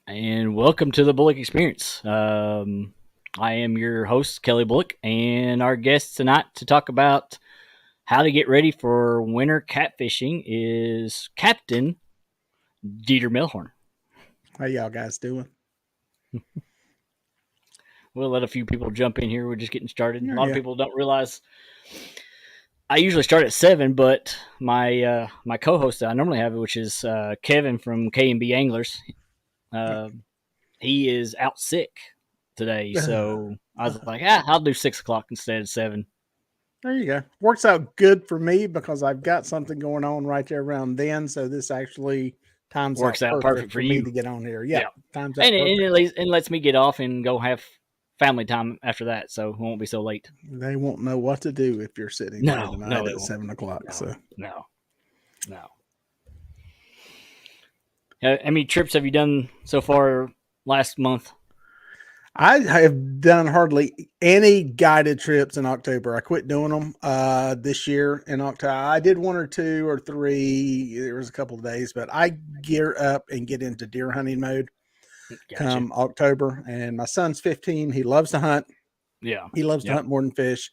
and welcome to the Bullock Experience. I am your host, Kelly Bullock, and our guest tonight to talk about how to get ready for winter catfishing is Captain Dieter Milhorn. How y'all guys doing? We'll let a few people jump in here. We're just getting started. A Yeah, lot of yeah. people don't realize I usually start at 7, but my co-host that I normally have, which is Kevin from K&B Anglers, uh, he is out sick today, so I was like, I'll do 6 o'clock instead of 7. There you go. Works out good for me because I've got something going on right there around then. So this actually times out Works out perfect perfect for for me you. to get on here. Yeah, Yep, times out and perfect. it lets me get off and go have family time after that, so it won't be so late. They won't know what to do if you're sitting here No, tonight they at won't. 7 o'clock. No, So no, no. How many trips have you done so far last month? I have done hardly any guided trips in October. I quit doing them this year in October. I did one or two or three. There was a couple of days, but I gear up and get into deer hunting mode Gotcha. come October. And my son's 15. He loves to hunt. Yeah. He loves to Yep. hunt more than fish.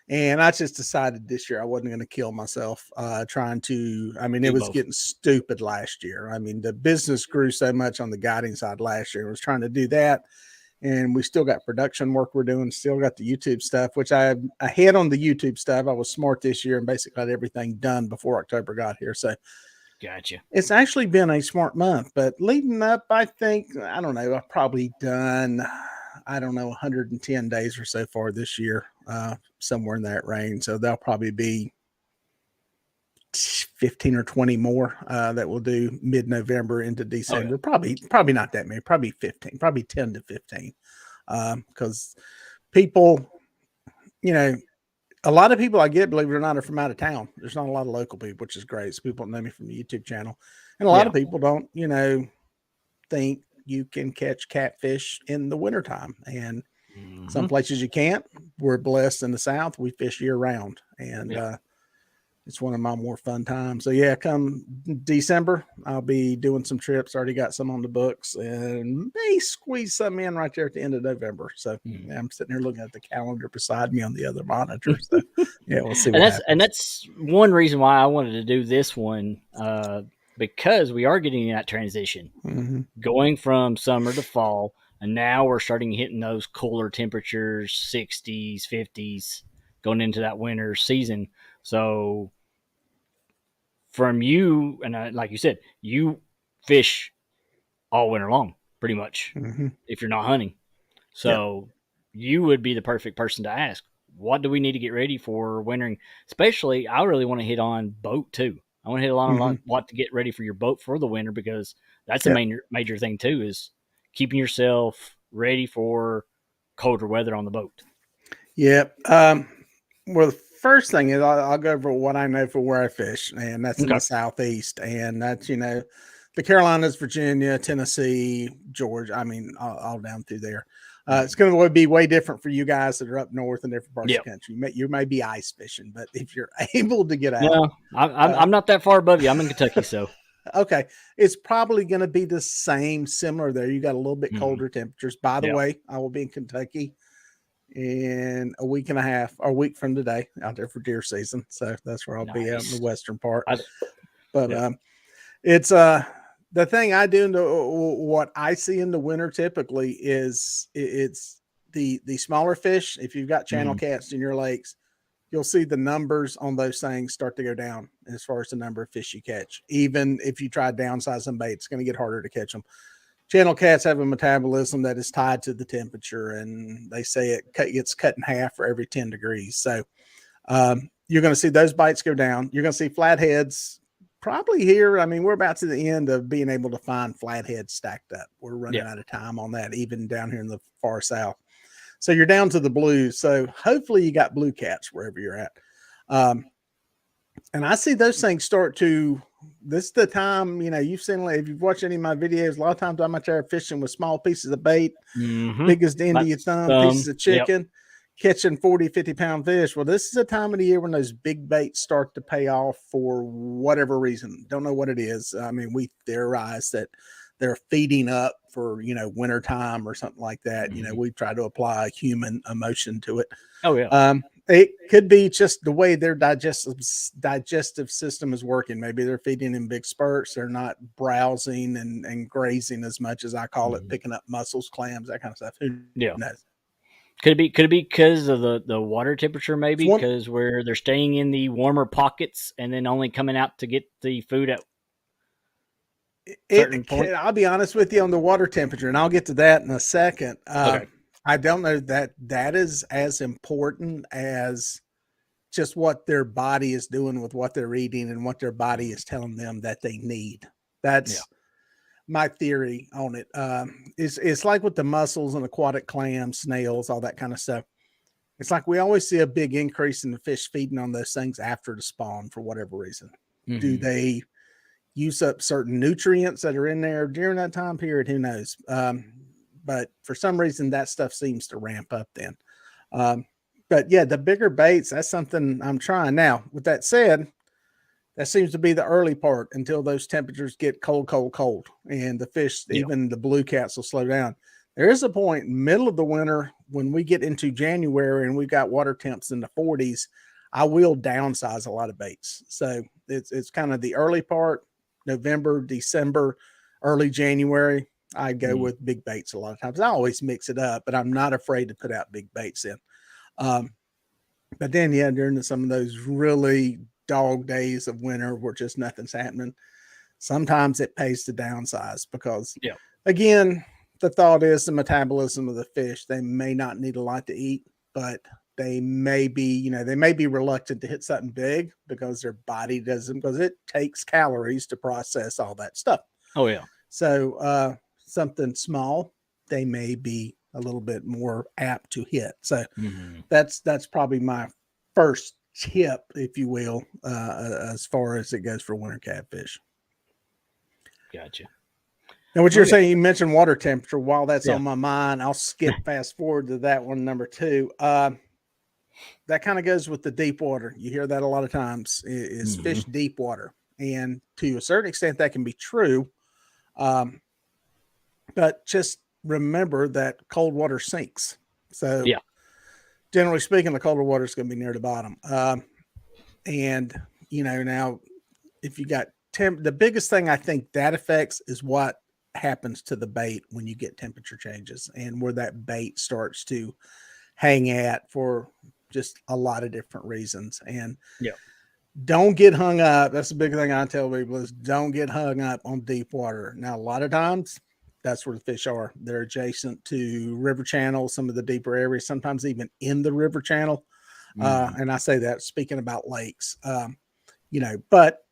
And I just decided this year I wasn't going to kill myself trying to. I mean, it Do was both. getting stupid last year. I mean, the business grew so much on the guiding side last year. I was trying to do that. And we still got production work we're doing, still got the YouTube stuff, which I had on the YouTube stuff. I was smart this year and basically had everything done before October got here. So Gotcha. it's actually been a smart month, but leading up, I think, I don't know, I've probably done, I don't know, 110 days or so far this year, somewhere in that range. So there'll probably be 15 or 20 more that we'll do mid-November into Oh yeah. December. Probably not that many, probably 15, probably 10 to 15. Because people, you know, a lot of people I get, believe it or not, are from out of town. There's not a lot of local people, which is great. So people know me from the YouTube channel. And a lot Yeah. of people don't, think you can catch catfish in the wintertime. And some Hmm. places you can't. We're blessed in the South. We fish year round. And Yeah. it's one of my more fun times. So yeah, come December, I'll be doing some trips. Already got some on the books, and may squeeze some in right there at the end of November. So Mhm. yeah, I'm sitting here looking at the calendar beside me on the other monitor. So yeah, we'll see and what that's and happens. that's one reason why I wanted to do this one, because we are getting that transition, Mm-hmm. going from summer to fall, and now we're starting hitting those cooler temperatures, 60s, 50s, going into that winter season. So from you, and like you said, you fish all winter long, pretty much, Mm-hmm. if you're not hunting. Yep. So you would be the perfect person to ask. What do we need to get ready for wintering? Especially, I really want to hit on boat too. I want to hit a Mm-hmm. lot what to get ready for your boat for the winter, because that's a Yep. major thing too, is keeping yourself ready for colder weather on the boat. Yep. Well, the first thing is I'll go over what I know for where I fish, and that's in Okay. the southeast, and that's the Carolinas, Virginia, Tennessee, Georgia. I mean, all down through there. It's going to be way different for you guys that are up north in different parts of Yep. the country. You may be ice fishing, but if you're able to get out, No, uh, I'm not that far above you. I'm in Kentucky, so okay, it's probably going to be the same, similar there. You got a little bit mhm. colder temperatures. By the Yeah, way, I will be in Kentucky in a week and a half or a week from today out there for deer season. So that's where I'll be out in the nice. western part. I, But yep. it's the thing I do in what I see in the winter typically is it's the smaller fish. If you've got channel Mhm. cats in your lakes, you'll see the numbers on those things start to go down as far as the number of fish you catch. Even if you try to downsize some bait, it's going to get harder to catch them. Channel cats have a metabolism that is tied to the temperature, and they say it gets cut in half for every 10 degrees. So you're going to see those bites go down. You're going to see flatheads probably here. I mean, we're about to the end of being able to find flatheads stacked up. We're running Yeah. out of time on that, even down here in the far south. So you're down to the blues. So hopefully you got blue cats wherever you're at. Um, and I see those things start to. This is the time, you've seen, if you've watched any of my videos, a lot of times I'm out there fishing with small pieces of bait, Hmm. big as the end of your That's thumb, pieces of yep. chicken, catching 40, 50-pound fish. Well, this is a time of the year when those big baits start to pay off for whatever reason. Don't know what it is. I mean, we theorize that they're feeding up for, winter time or something like that. Mhm. We try to apply human emotion to it. Oh yeah. It could be just the way their digestive system is working. Maybe they're feeding in big spurts. They're not browsing and grazing as much as I call it, Mhm. picking up mussels, clams, that kind of stuff. Who Yeah. knows? Could it be because of the water temperature? It's Maybe one. because where they're staying in the warmer pockets and then only coming out to get the food at certain point. I'll be honest with you on the water temperature, and I'll get to that in a second. Okay. I don't know that is as important as just what their body is doing with what they're eating and what their body is telling them that they need. Yeah. That's my theory on it. It's like with the mussels and aquatic clams, snails, all that kind of stuff. It's like we always see a big increase in the fish feeding on those things after the spawn for whatever reason. Do Mhm. they use up certain nutrients that are in there during that time period? Who knows? But for some reason, that stuff seems to ramp up then. Um, but yeah, the bigger baits, that's something I'm trying. Now, with that said, that seems to be the early part until those temperatures get cold, cold, cold, and the fish, Yeah. even the blue cats, will slow down. There is a point middle of the winter when we get into January and we've got water temps in the 40s. I will downsize a lot of baits. So it's kind of the early part, November, December, early January. I go Mhm. with big baits a lot of times. I always mix it up, but I'm not afraid to put out big baits in. Um, but then, yeah, during some of those really dog days of winter where just nothing's happening, sometimes it pays to downsize because, Yeah. again, the thought is the metabolism of the fish. They may not need a lot to eat, but they may be reluctant to hit something big because their body doesn't, because it takes calories to process all that stuff. Oh yeah. So something small, they may be a little bit more apt to hit. So Mhm. that's probably my first tip, if you will, as far as it goes for winter catfish. Gotcha. Now, what you're Okay. saying, you mentioned water temperature. While that's Yeah. on my mind, I'll skip fast forward to that one, number two. That kind of goes with the deep water. You hear that a lot of times is Mhm. fish deep water. And to a certain extent, that can be true. Um, but just remember that cold water sinks. So, Yeah. generally speaking, the colder water is going to be near the bottom. And, now if you got the biggest thing I think that affects is what happens to the bait when you get temperature changes and where that bait starts to hang at for just a lot of different reasons. And Yeah. don't get hung up. That's the big thing I tell people is don't get hung up on deep water. Now, a lot of times that's where the fish are. They're adjacent to river channels, some of the deeper areas, sometimes even in the river channel. Mhm. And I say that speaking about lakes, but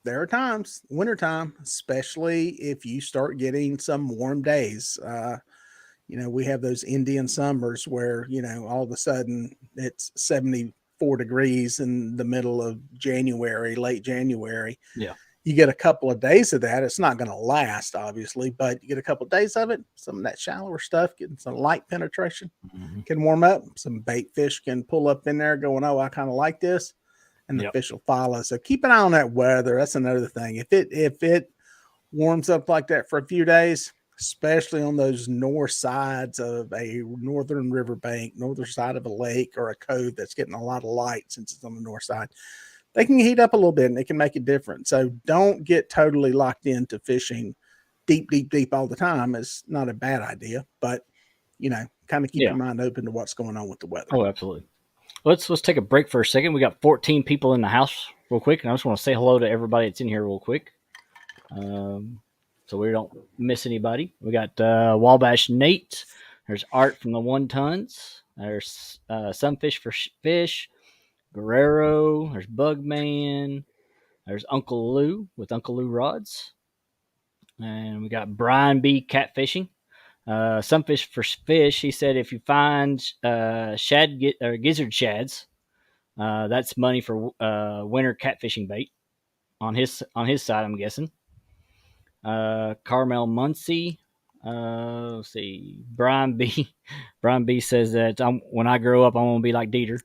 there are times, wintertime, especially if you start getting some warm days. We have those Indian summers where, all of a sudden it's 74 degrees in the middle of January, late January. Yeah. You get a couple of days of that. It's not going to last, obviously, but you get a couple of days of it. Some of that shallower stuff, getting some light penetration Mhm. can warm up. Some bait fish can pull up in there going, oh, I kind of like this. And the Yep. fish will follow. So keep an eye on that weather. That's another thing. If it warms up like that for a few days, especially on those north sides of a northern riverbank, northern side of a lake or a cove that's getting a lot of light since it's on the north side, they can heat up a little bit and it can make a difference. So don't get totally locked into fishing deep, deep, deep all the time. It's not a bad idea, but kind of keep Yeah. your mind open to what's going on with the weather. Oh, absolutely. Let's take a break for a second. We got 14 people in the house, real quick, and I just want to say hello to everybody that's in here, real quick, so we don't miss anybody. We got Wabash Nate. There's Art from the One Tons. There's Sunfish for Fish. Guerrero. There's Bugman. There's Uncle Lou with Uncle Lou Rods, and we got Brian B. Catfishing. Sunfish for Fish. He said if you find gizzard shads, that's money for winter catfishing bait on his side. I'm guessing. Carmel Muncie. Let's see. Brian B. Brian B. says that when I grow up, I'm gonna be like Dieter.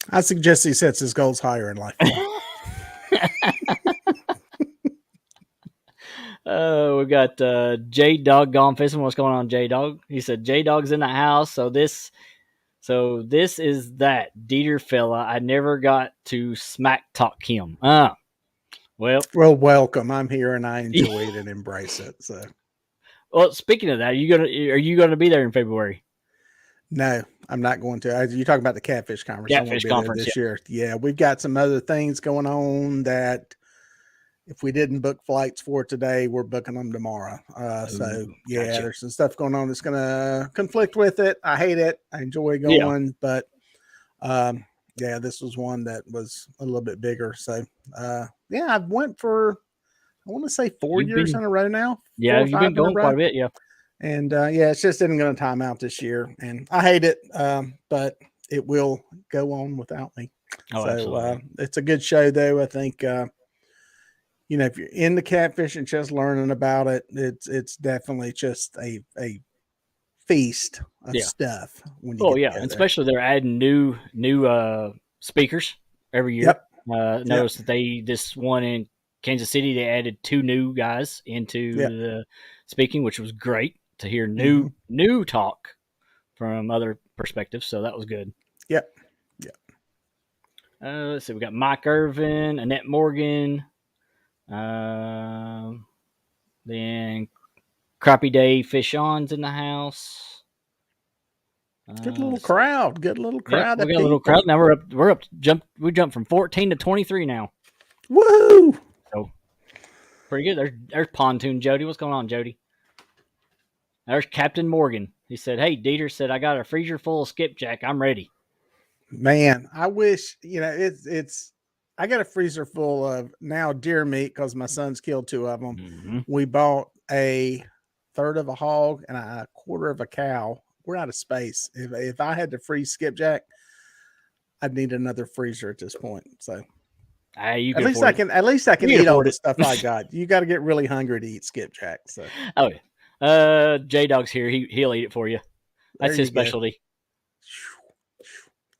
I suggest he sets his goals higher in life. We got J Dog gone fishing. What's going on, J Dog? He said J Dog's in the house, so this is that Dieter fella. I never got to smack talk him. Well, Well, welcome. I'm here and I enjoy it and embrace it. So, well. Speaking of that, are you gonna be there in February? no, I'm not going to. You talking about the catfish conference? I won't Catfish be conference. there this year. Yeah, we've got some other things going on that if we didn't book flights for today, we're booking them tomorrow. So Ooh, yeah, gotcha. there's some stuff going on that's going to conflict with it. I hate it. I enjoy Yeah. going, but yeah, this was one that was a little bit bigger. So yeah, I've went for I want to say 4 You've years been in a row now. 4 Yeah, or you've 5 been in a going quite row. a bit. Yeah. And yeah, it's just isn't going to time out this year, and I hate it. But it will go on without me. Oh, So absolutely. it's a good show, though. I think you know, if you're into catfish and just learning about it, it's definitely just a feast of Yeah. stuff when you Oh get to yeah, go and there. especially they're adding new speakers every year. Yep. Yep. Notice that this one in Kansas City, they added 2 new guys Yep. into the speaking, which was great to hear Hmm. new talk from other perspectives. So that was good. Yep. Yep. Let's see, we got Mike Irvin, Annette Morgan, um, then Crappie Dave Fish On's in the house. Good little Let's see. crowd. Good little Yep, crowd we of got a little people. crowd now. We jumped from 14 to 23 now. Woo! So pretty good. There's Pontoon Jody. What's going on, Jody? There's Captain Morgan. He said, "Hey, Dieter said I got a freezer full of skipjack. I'm ready." Man, I wish you know it's. I got a freezer full of now deer meat because my son's killed 2 of them. Mm-hmm. We bought a third of a hog and a quarter of a cow. We're out of space. If I had to freeze skipjack, I'd need another freezer at this point. So Hey, you can afford it. at least I can You can eat all afford the it. stuff I got. You got to get really hungry to eat skipjack. So Oh yeah. J Dog's here. He'll eat it for you. there That's his you go. specialty.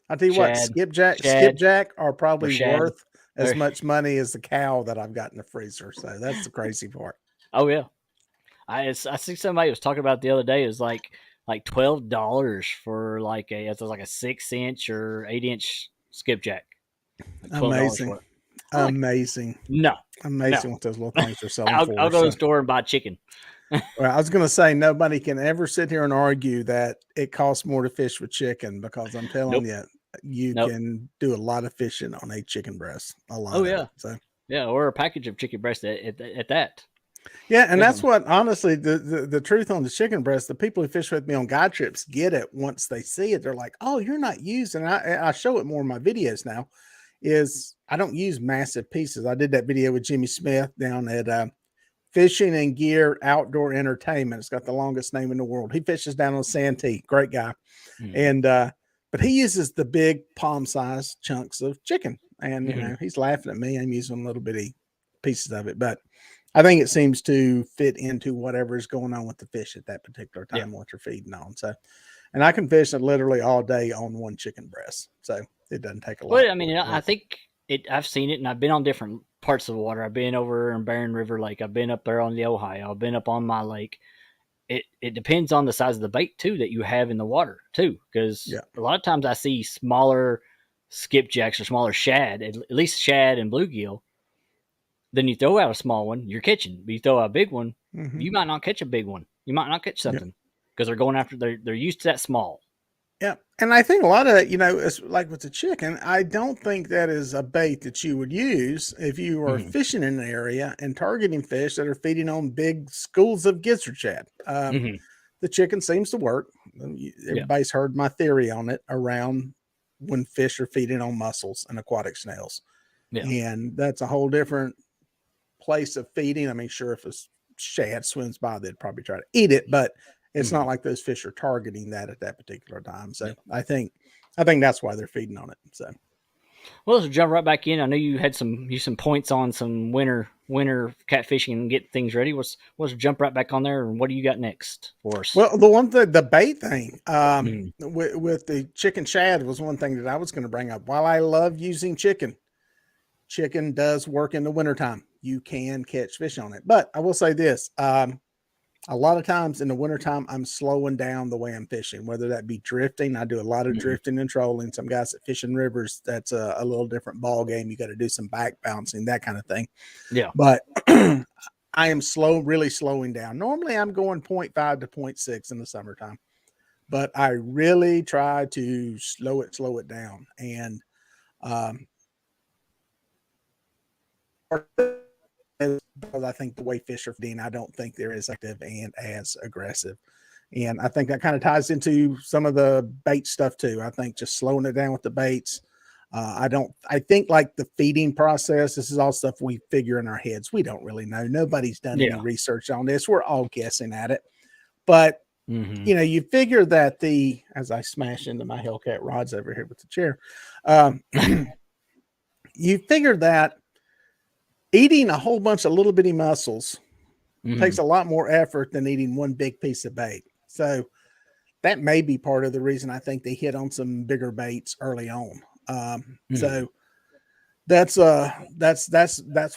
I'll tell you what, Shad, Shad, skipjack are or probably Shad. worth as much money as the cow that I've got in the freezer. So that's the crazy part. Oh yeah. I see somebody was talking about it the other day. It was like $12 for it's like a 6-inch or 8-inch skipjack. Like $12 Amazing. for it. I'm like, Amazing. no, no. Amazing what those little things are selling I'll for. go to the So store and buy chicken. well, I was going to say nobody can ever sit here and argue that it costs more to fish with chicken because I'm telling Nope, you, you nope. can do a lot of fishing on a chicken breast, a lot Oh of it. yeah, So yeah, or a package of chicken breast at that. yeah, and that's Definitely. what honestly the truth on the chicken breast. The people who fish with me on guide trips get it once they see it. They're like, "Oh, you're not using." I show it more in my videos now. Is I don't use massive pieces. I did that video with Jimmy Smith down at Fishing and Gear Outdoor Entertainment. It's got the longest name in the world. He fishes down on Santee. Great guy. Mm-hmm. And but he uses the big palm size chunks of chicken. And you Mm-hmm. know, he's laughing at me. I'm using little bitty pieces of it. But I think it seems to fit into whatever is going on with the fish at that particular Yeah. time, what you're feeding on. So and I can fish it literally all day on one chicken breast. So it doesn't take a lot. Well, I mean, I think I've seen it, and I've been on different parts of the water. I've been over in Barren River Lake. I've been up there on the Ohio. I've been up on my lake. It depends on the size of the bait too that you have in the water too, because Yeah. a lot of times I see smaller skipjacks or smaller shad, at least shad and bluegill. Then you throw out a small one, you're catching. But you throw out a big one, Mhm. you might not catch a big one. You might not catch Yeah. something because they're going after they're used to that small. Yeah. And I think a lot of that, you know, it's like with the chicken, I don't think that is a bait that you would use if you are Mm-hmm. fishing in an area and targeting fish that are feeding on big schools of gizzard shad. Mm-hmm. The chicken seems to work. Yeah. Everybody's heard my theory on it around when fish are feeding on mussels and aquatic snails. Yeah. And that's a whole different place of feeding. I mean, sure, if a shad swims by, they'd probably try to eat it, but it's Mm-hmm. not like those fish are targeting that at that particular time. So Yeah. I think that's why they're feeding on it. So Well, let's jump right back in. I know you had some points on some winter catfishing and get things ready. Let's jump right back on there. And what do you got next for us? well, the one thing, the bait thing Mhm. with the chicken shad was one thing that I was going to bring up. While I love using chicken does work in the wintertime. you can catch fish on it. But I will say this, a lot of times in the wintertime, I'm slowing down the way I'm fishing, whether that be drifting. I do a lot of drifting and trolling. Some guys that fish in rivers, that's a little different ball game. You got to do some back bouncing, that kind of thing. Yeah. But I am really slowing down. Normally I'm going 0.5 to 0.6 in the summertime, but I really try to slow it down. And, because I think the way fish are feeding, I don't think they're as active and as aggressive. And I think that kind of ties into some of the bait stuff too. I think just slowing it down with the baits. I think like the feeding process, this is all stuff we figure in our heads. We don't really know. Nobody's done any research on this. We're all guessing at it. But, you know, you figure that as I smash into my Hellcat rods over here with the chair, you figure that eating a whole bunch of little bitty mussels takes a lot more effort than eating one big piece of bait. So that may be part of the reason I think they hit on some bigger baits early on. So that's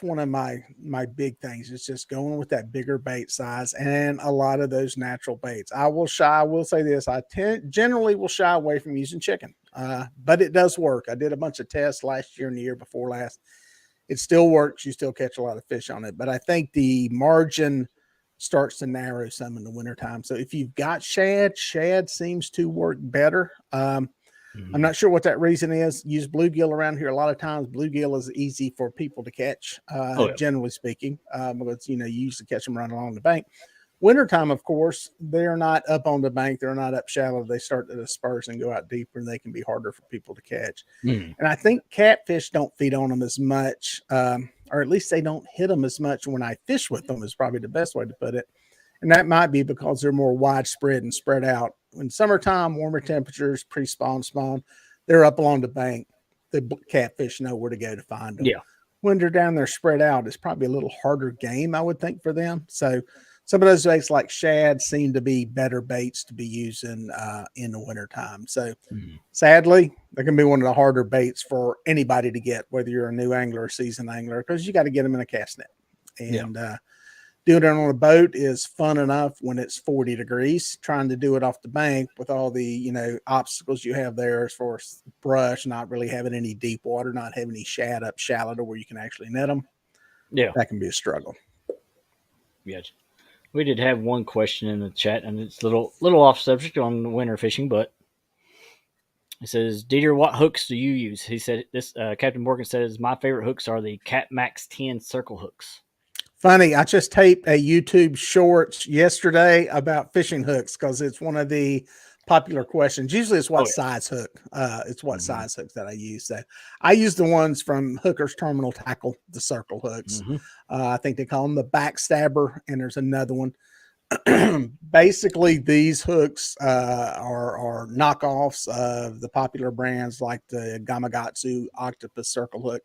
one of my big things. It's just going with that bigger bait size and a lot of those natural baits. I will say this. I generally will shy away from using chicken. But it does work. I did a bunch of tests last year and the year before last. It still works. You still catch a lot of fish on it, but I think the margin starts to narrow some in the wintertime. So if you've got shad seems to work better. I'm not sure what that reason is. Use bluegill around here. A lot of times bluegill is easy for people to catch, generally speaking, because, you know, you usually catch them right along the bank. Wintertime, of course, they're not up on the bank. They're not up shallow. They start to disperse and go out deeper, and they can be harder for people to catch. And I think catfish don't feed on them as much, or at least they don't hit them as much when I fish with them is probably the best way to put it. And that might be because they're more widespread and spread out. In summertime, warmer temperatures, pre-spawn, spawn, they're up along the bank. The catfish know where to go to find them. Yeah. When they're down there spread out, it's probably a little harder game, I would think, for them. So some of those baits like shad seem to be better baits to be using in the wintertime. So sadly, they're going to be one of the harder baits for anybody to get, whether you're a new angler or seasoned angler, because you got to get them in a cast net. And doing it on a boat is fun enough when it's 40 degrees. Trying to do it off the bank with all the, you know, obstacles you have there as far as brush, not really having any deep water, not having any shad up shallow to where you can actually net them. Yeah, that can be a struggle. Yes. We did have one question in the chat, and it's a little off subject on winter fishing, but it says, Dieter, what hooks do you use? He said, Captain Morgan says, my favorite hooks are the Cat Max 10 circle hooks. Funny, I just taped a YouTube shorts yesterday about fishing hooks because it's one of the popular questions. Usually it's what size hook. It's what size hooks that I use. So I use the ones from Hooker's Terminal Tackle, the circle hooks. I think they call them the backstabber, and there's another one. Basically, these hooks are knockoffs of the popular brands like the Gamakatsu Octopus circle hook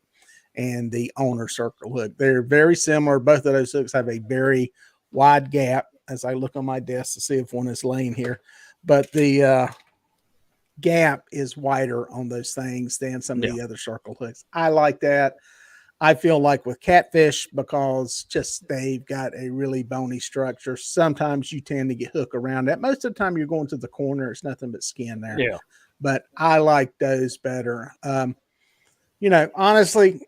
and the Owner circle hook. They're very similar. Both of those hooks have a very wide gap as I look on my desk to see if one is laying here. But the gap is wider on those things than some of the other circle hooks. I like that. I feel like with catfish, because just they've got a really bony structure, sometimes you tend to get hooked around that. Most of the time you're going to the corner, it's nothing but skin there. Yeah. But I like those better. You know, honestly,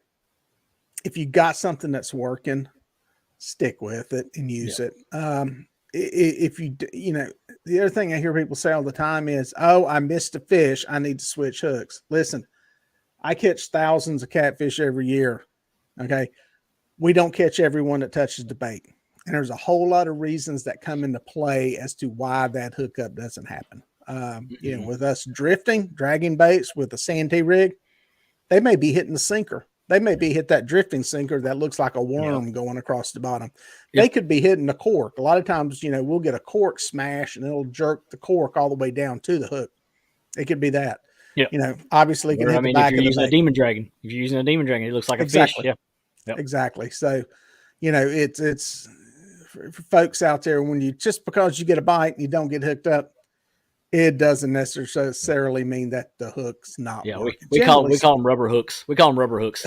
if you got something that's working, stick with it and use it. If you know, the other thing I hear people say all the time is, oh, I missed a fish, I need to switch hooks. Listen, I catch thousands of catfish every year. Okay. We don't catch everyone that touches the bait. And there's a whole lot of reasons that come into play as to why that hookup doesn't happen. You know, with us dragging baits with a Santee rig, they may be hitting the sinker. They may be hit that drifting sinker that looks like a worm going across the bottom. They could be hitting the cork. A lot of times, you know, we'll get a cork smash and it'll jerk the cork all the way down to the hook. It could be that. You know, obviously, or, I mean, if you're using a demon dragon, it looks like a fish. Exactly. So, you know, it's for folks out there, when you, just because you get a bite and you don't get hooked up, It doesn't necessarily mean that the hook's not Yeah, working. we call Generally, them rubber hooks. We call them rubber hooks.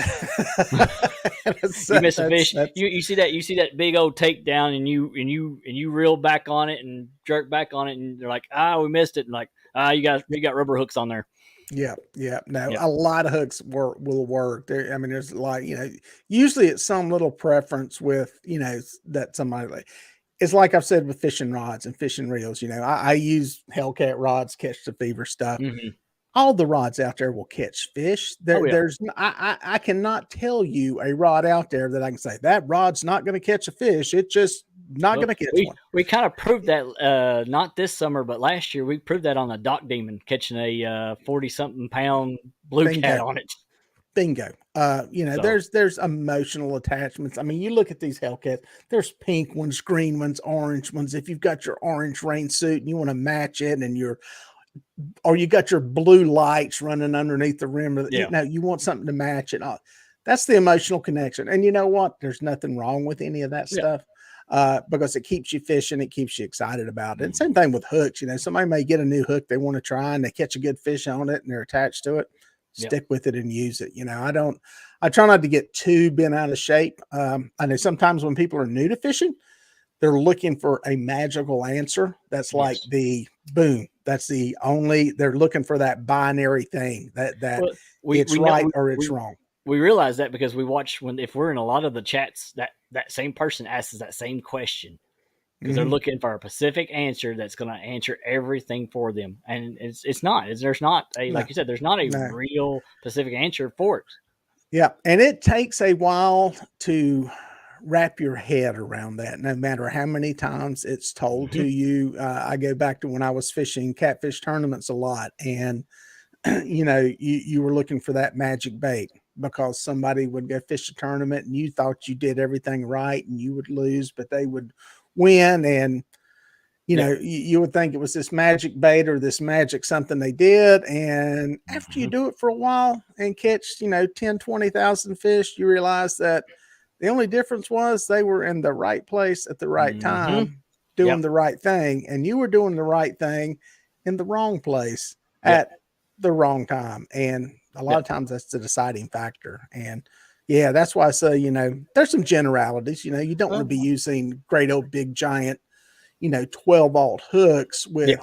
You miss a fish, you see that big old takedown, and you reel back on it and jerk back on it, and they're like, we missed it, and like, you got rubber hooks on there. yeah, yeah. No, Yeah. a lot of hooks will work. There, I mean, there's like, usually it's some little preference with, that somebody like. It's like I've said with fishing rods and fishing reels. I use Hellcat rods, catch the fever stuff. Mm-hmm. All the rods out there will catch fish. Oh yeah. I cannot tell you a rod out there that I can say that rod's not going to catch a fish. It's just not going to catch one. We kind of proved that not this summer, but last year we proved that on the Dock Demon, catching a 40-something pound blue cat on it. Bingo. There's emotional attachments. I mean, you look at these Hellcats, there's pink ones, green ones, orange ones. If you've got your orange rain suit and you want to match it, and you got your blue lights running underneath the rim, you want something to match it. That's the emotional connection. And you know what? There's nothing wrong with any of that stuff. Because it keeps you fishing, it keeps you excited about it. And same thing with hooks. Somebody may get a new hook they want to try, and they catch a good fish on it and they're attached to it. Stick with it and use it. I try not to get too bent out of shape. I know sometimes when people are new to fishing, they're looking for a magical answer. That's like the boom. That's they're looking for that binary thing that it's right or it's wrong. We realize that because we watch if we're in a lot of the chats, that same person asks that same question, because they're looking for a specific answer that's going to answer everything for them. And it's not, there's not like you said, there's not a real specific answer for it. Yeah. And it takes a while to wrap your head around that, no matter how many times it's told to you. I go back to when I was fishing catfish tournaments a lot, and you were looking for that magic bait, because somebody would go fish a tournament and you thought you did everything right and you would lose, but they would win. And, you would think it was this magic bait or this magic something they did. And after you do it for a while and catch, 10, 20,000 fish, you realize that the only difference was they were in the right place at the right time, doing the right thing. And you were doing the right thing in the wrong place at the wrong time. And a lot of times that's the deciding factor. And that's why I say, there's some generalities. You don't want to be using great old big giant, 12-volt hooks with,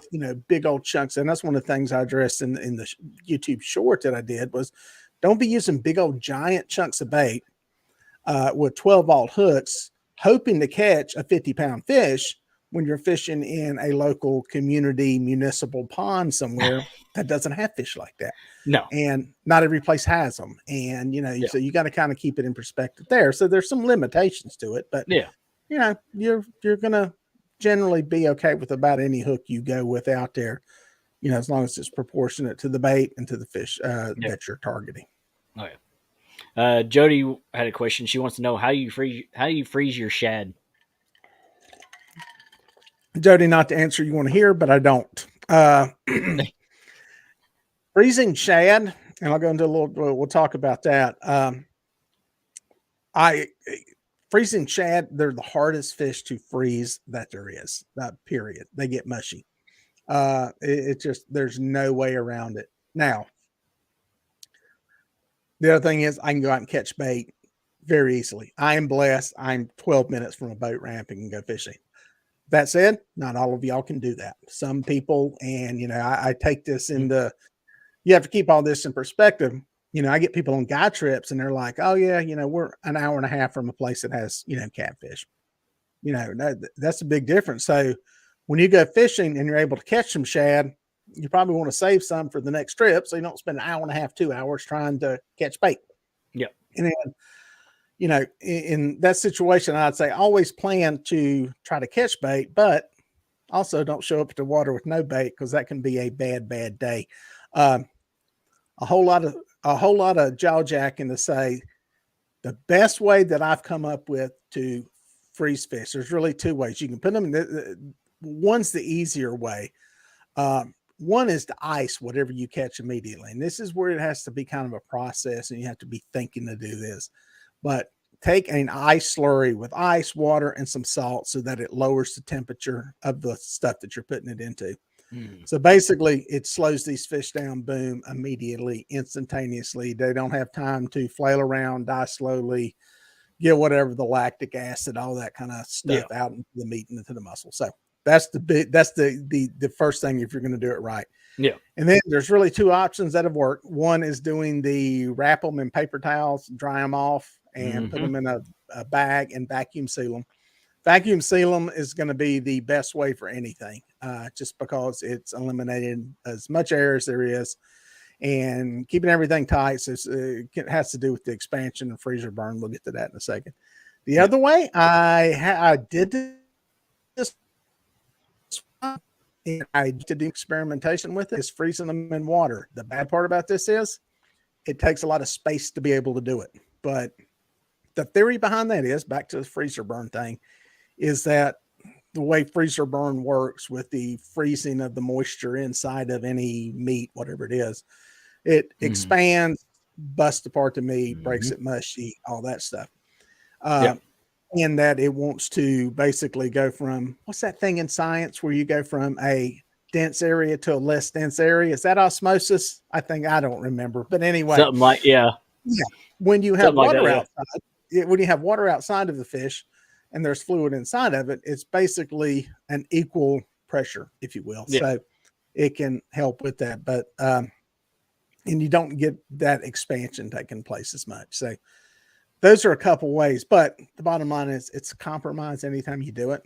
big old chunks. And that's one of the things I addressed in the YouTube short that I did was, don't be using big old giant chunks of bait with 12-volt hooks, hoping to catch a 50-pound fish when you're fishing in a local community municipal pond somewhere that doesn't have fish like that. No. And not every place has them. And, so you got to kind of keep it in perspective there. So there's some limitations to it, but you're going to generally be okay with about any hook you go with out there, as long as it's proportionate to the bait and to the fish that you're targeting. Oh yeah. Jody had a question. She wants to know how you freeze your shad. Jody, not the answer you want to hear, but I don't. Freezing shad, and I'll go into we'll talk about that. Freezing shad, they're the hardest fish to freeze that there is, period. They get mushy. There's no way around it. Now, the other thing is I can go out and catch bait very easily. I am blessed. I'm 12 minutes from a boat ramp and can go fishing. That said, not all of y'all can do that. Some people, and I take this into, you have to keep all this in perspective. I get people on guide trips and they're like, oh yeah, we're an hour and a half from a place that has, catfish. That's a big difference. So when you go fishing and you're able to catch some shad, you probably want to save some for the next trip, so you don't spend an hour and a half, 2 hours trying to catch bait. Yeah. And then, in that situation, I'd say always plan to try to catch bait, but also don't show up at the water with no bait, because that can be a bad day. A whole lot of jaw jacking to say the best way that I've come up with to freeze fish. There's really two ways you can put them in. One's the easier way. One is to ice whatever you catch immediately. And this is where it has to be kind of a process, and you have to be thinking to do this. But take an ice slurry with ice, water, and some salt so that it lowers the temperature of the stuff that you're putting it into. So basically, it slows these fish down, boom, immediately, instantaneously. They don't have time to flail around, die slowly, get whatever the lactic acid, all that kind of stuff out into the meat and into the muscle. So that's the first thing if you're going to do it right. Yeah. And then there's really two options that have worked. One is doing the wrap them in paper towels, dry them off, and put them in a bag and vacuum seal them. Vacuum seal them is going to be the best way for anything, just because it's eliminated as much air as there is and keeping everything tight. So it has to do with the expansion and freezer burn. We'll get to that in a second. The other way, I did this, and I did the experimentation with it, is freezing them in water. The bad part about this is it takes a lot of space to be able to do it. But the theory behind that is, back to the freezer burn thing, is that the way freezer burn works with the freezing of the moisture inside of any meat, whatever it is, it expands, busts apart the meat, breaks it mushy, all that stuff. And that it wants to basically go from, what's that thing in science where you go from a dense area to a less dense area? Is that osmosis? I don't remember. But anyway. Something like, When you have water outside, when you have water outside of the fish, and there's fluid inside of it, it's basically an equal pressure, if you will. So it can help with that. But, and you don't get that expansion taking place as much. So those are a couple ways, but the bottom line is it's a compromise anytime you do it.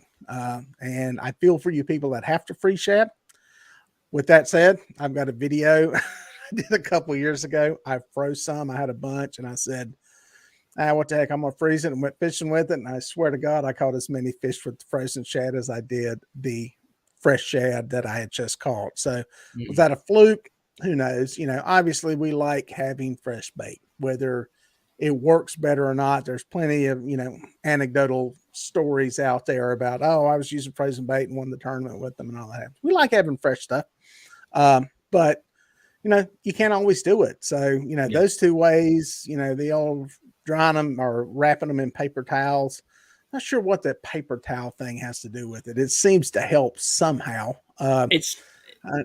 And I feel for you people that have to freeze shad. With that said, I've got a video I did a couple years ago. I froze some, I had a bunch, and I said, what the heck, I'm going to freeze it, and went fishing with it. And I swear to God, I caught as many fish with frozen shad as I did the fresh shad that I had just caught. So was that a fluke? Who knows? Obviously we like having fresh bait, whether it works better or not. There's plenty of, anecdotal stories out there about, I was using frozen bait and won the tournament with them and all that. We like having fresh stuff. But you can't always do it. So, those two ways, the old drying them or wrapping them in paper towels. Not sure what that paper towel thing has to do with it. It seems to help somehow. It's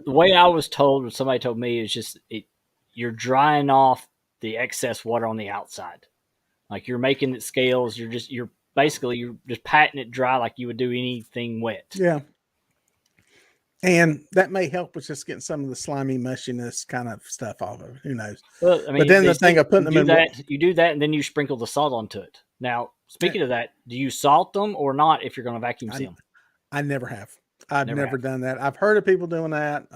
the way I was told, or somebody told me, is just you're drying off the excess water on the outside. Like you're making it scales. You're just patting it dry like you would do anything wet. Yeah. And that may help with just getting some of the slimy mushiness kind of stuff off of it. Who knows? Well, I mean, but then the thing of putting them in you do that, and then you sprinkle the salt onto it. Now, speaking of that, do you salt them or not if you're going to vacuum seal them? I never have. I've never done that. I've heard of people doing that.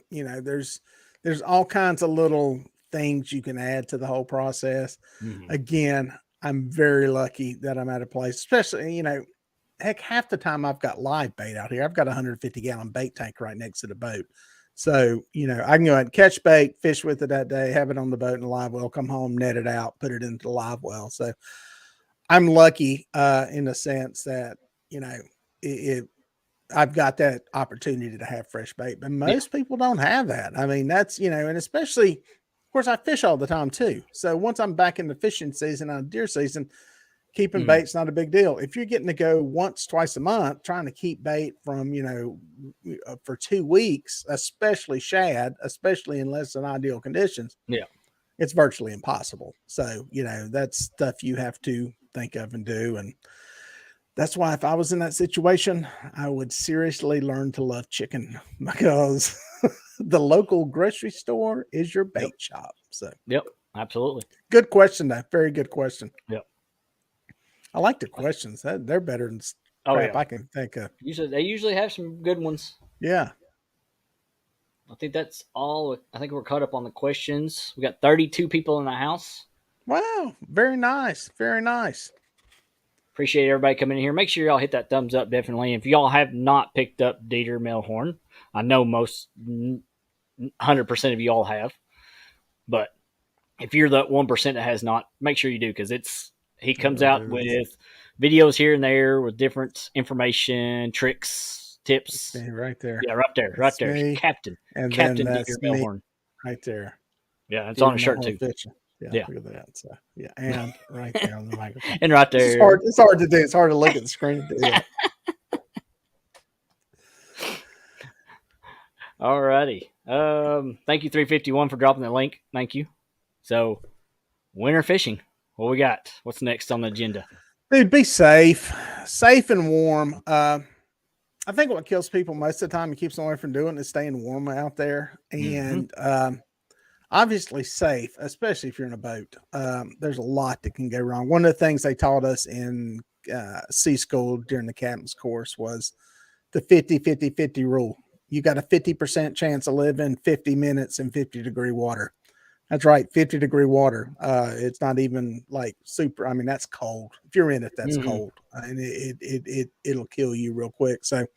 There's all kinds of little things you can add to the whole process. Again, I'm very lucky that I'm at a place, especially, heck, half the time I've got live bait out here. I've got a 150-gallon bait tank right next to the boat. So, I can go out and catch bait, fish with it that day, have it on the boat in the live well, come home, net it out, put it into the live well. So I'm lucky in the sense that, I've got that opportunity to have fresh bait, but most people don't have that. I mean, that's, and especially, of course, I fish all the time too. So once I'm back in the fishing season, on deer season, keeping bait's not a big deal. If you're getting to go once, twice a month, trying to keep bait from, for 2 weeks, especially shad, especially in less than ideal conditions, it's virtually impossible. So, that's stuff you have to think of and do. And that's why if I was in that situation, I would seriously learn to love chicken, because the local grocery store is your bait shop. So, absolutely. Good question, though. Very good question. Yep. I like the questions. They're better than crap I can think of. They usually have some good ones. Yeah. I think that's all. I think we're caught up on the questions. We got 32 people in the house. Wow. Very nice. Very nice. Appreciate everybody coming in here. Make sure y'all hit that thumbs up, definitely. If y'all have not picked up Dieter Melhorn, I know most 100% of y'all have. But if you're the 1% that has not, make sure you do, because he comes out with videos here and there with different information, tricks, tips. Right there. Yeah, right there. Right there. Me. Captain Dieter Melhorn. Right there. Yeah, it's on a shirt too. Yeah, look at that. So, and right there on the microphone. And right there. It's hard to do. It's hard to look at the screen. Alrighty. Thank you 351 for dropping the link. Thank you. So, winter fishing. What we got? What's next on the agenda? Dude, be safe and warm. I think what kills people most of the time and keeps them away from doing it is staying warm out there. And obviously safe, especially if you're in a boat. There's a lot that can go wrong. One of the things they taught us in sea school during the captain's course was the 50-50-50 rule. You got a 50% chance of living 50 minutes in 50-degree water. That's right, 50-degree water. It's not even like super. I mean, that's cold. If you're in it, that's cold, and it'll kill you real quick. So,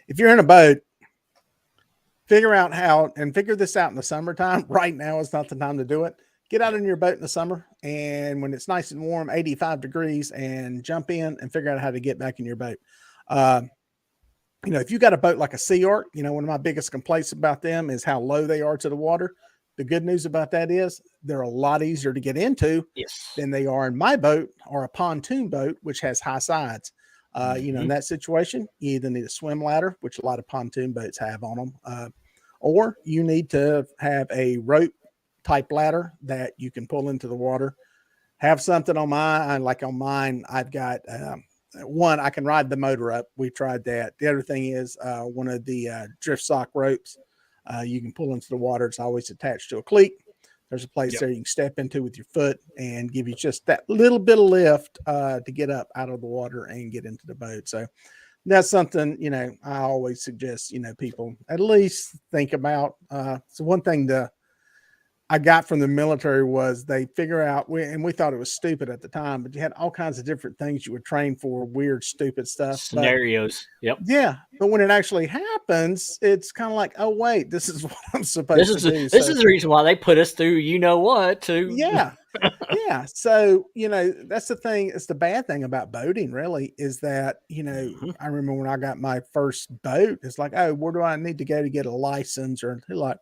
if you're in a boat, figure out how and figure this out in the summertime. Right now is not the time to do it. Get out in your boat in the summer, and when it's nice and warm, 85 degrees, and jump in and figure out how to get back in your boat. If you got a boat like a Sea Ark, one of my biggest complaints about them is how low they are to the water. The good news about that is they're a lot easier to get into than they are in my boat or a pontoon boat, which has high sides. In that situation, you either need a swim ladder, which a lot of pontoon boats have on them, or you need to have a rope type ladder that you can pull into the water. Have something on mine. Like on mine, I've got one, I can ride the motor up. We tried that. The other thing is one of the drift sock ropes. You can pull into the water. It's always attached to a cleat. There's a place there you can step into with your foot and give you just that little bit of lift to get up out of the water and get into the boat. So that's something, I always suggest, people at least think about. So one thing I got from the military was they figure out, we thought it was stupid at the time, but you had all kinds of different things you would train for, weird, stupid stuff. Scenarios. Yeah. But when it actually happens, it's kind of like, oh, wait, this is what I'm supposed to do. This is the reason why they put us through, what, to. Yeah. Yeah. So, that's the thing. It's the bad thing about boating, really, is that, I remember when I got my first boat, it's like, oh, where do I need to go to get a license? Or like,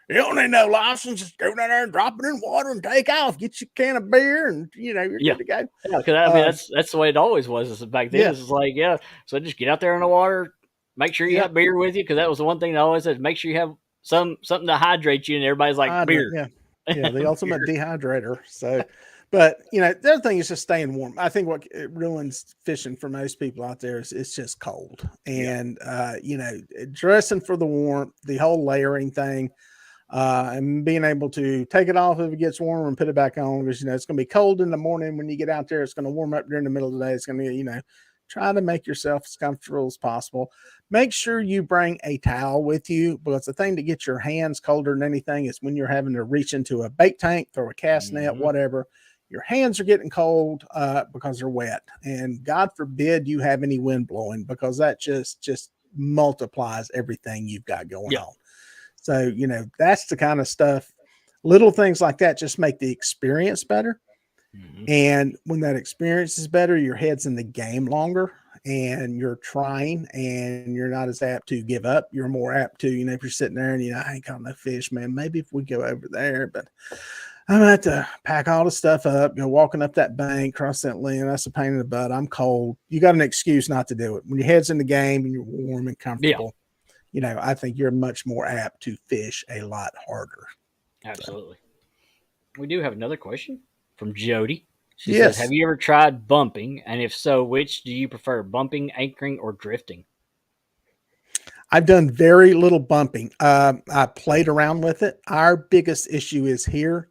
you don't need no license. Just go down there and drop it in water and take off. Get your can of beer and, you're good to go. Yeah, because that's the way it always was back then. It's like, so just get out there in the water, make sure you have beer with you, because that was the one thing I always said, make sure you have something to hydrate you, and everybody's like, beer. Yeah, the ultimate dehydrator. So, but, the other thing is just staying warm. I think what it ruins fishing for most people out there is it's just cold. And, dressing for the warmth, the whole layering thing, and being able to take it off if it gets warmer and put it back on, because it's going to be cold in the morning when you get out there. It's going to warm up during the middle of the day. It's going to try to make yourself as comfortable as possible. Make sure you bring a towel with you, because the thing to get your hands colder than anything is when you're having to reach into a bait tank, throw a cast net, whatever. Your hands are getting cold because they're wet, and God forbid you have any wind blowing, because that just multiplies everything you've got going on. So, that's the kind of stuff, little things like that just make the experience better. And when that experience is better, your head's in the game longer and you're trying, and you're not as apt to give up. You're more apt to, if you're sitting there and, I ain't caught no fish, man, maybe if we go over there, but I'm going to have to pack all the stuff up, walking up that bank, cross that limb. That's a pain in the butt. I'm cold. You got an excuse not to do it. When your head's in the game and you're warm and comfortable, I think you're much more apt to fish a lot harder. Absolutely. So. We do have another question from Jody. She says, have you ever tried bumping? And if so, which do you prefer, bumping, anchoring, or drifting? I've done very little bumping. I played around with it. Our biggest issue is here.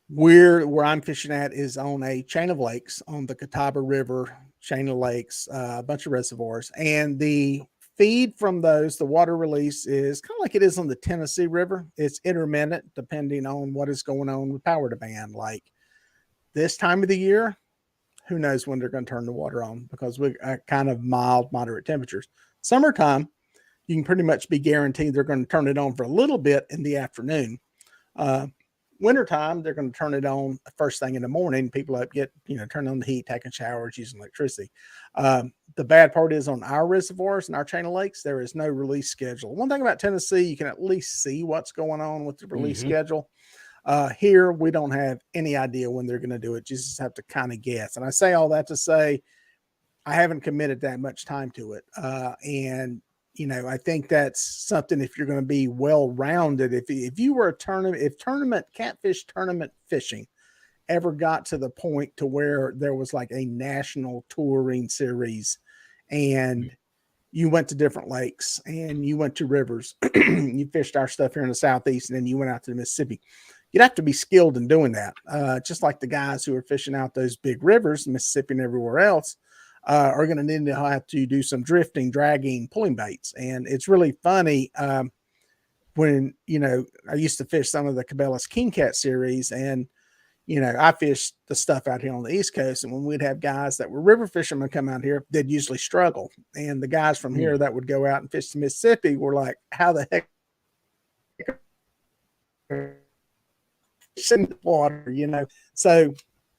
Where I'm fishing at is on a chain of lakes on the Catawba River, chain of lakes, a bunch of reservoirs. And the feed from those, the water release is kind of like it is on the Tennessee River. It's intermittent depending on what is going on with power demand. Like this time of the year, who knows when they're going to turn the water on, because we kind of mild, moderate temperatures. Summertime, you can pretty much be guaranteed they're going to turn it on for a little bit in the afternoon. Wintertime, they're going to turn it on first thing in the morning. People up turn on the heat, taking showers, using electricity. The bad part is on our reservoirs and our chain of lakes, there is no release schedule. One thing about Tennessee, you can at least see what's going on with the release schedule. Here, we don't have any idea when they're going to do it. You just have to kind of guess. And I say all that to say, I haven't committed that much time to it. And I think that's something, if you're going to be well-rounded, if you were if catfish tournament fishing ever got to the point to where there was like a national touring series and you went to different lakes and you went to rivers, you fished our stuff here in the Southeast, and then you went out to the Mississippi, you'd have to be skilled in doing that. Just like the guys who are fishing out those big rivers, Mississippi and everywhere else, are going to need to have to do some drifting, dragging, pulling baits. And it's really funny when, I used to fish some of the Cabela's King Cat series, and I fished the stuff out here on the East Coast. And when we'd have guys that were river fishermen come out here, they'd usually struggle. And the guys from here that would go out and fish the Mississippi were like, how the heck in the water, So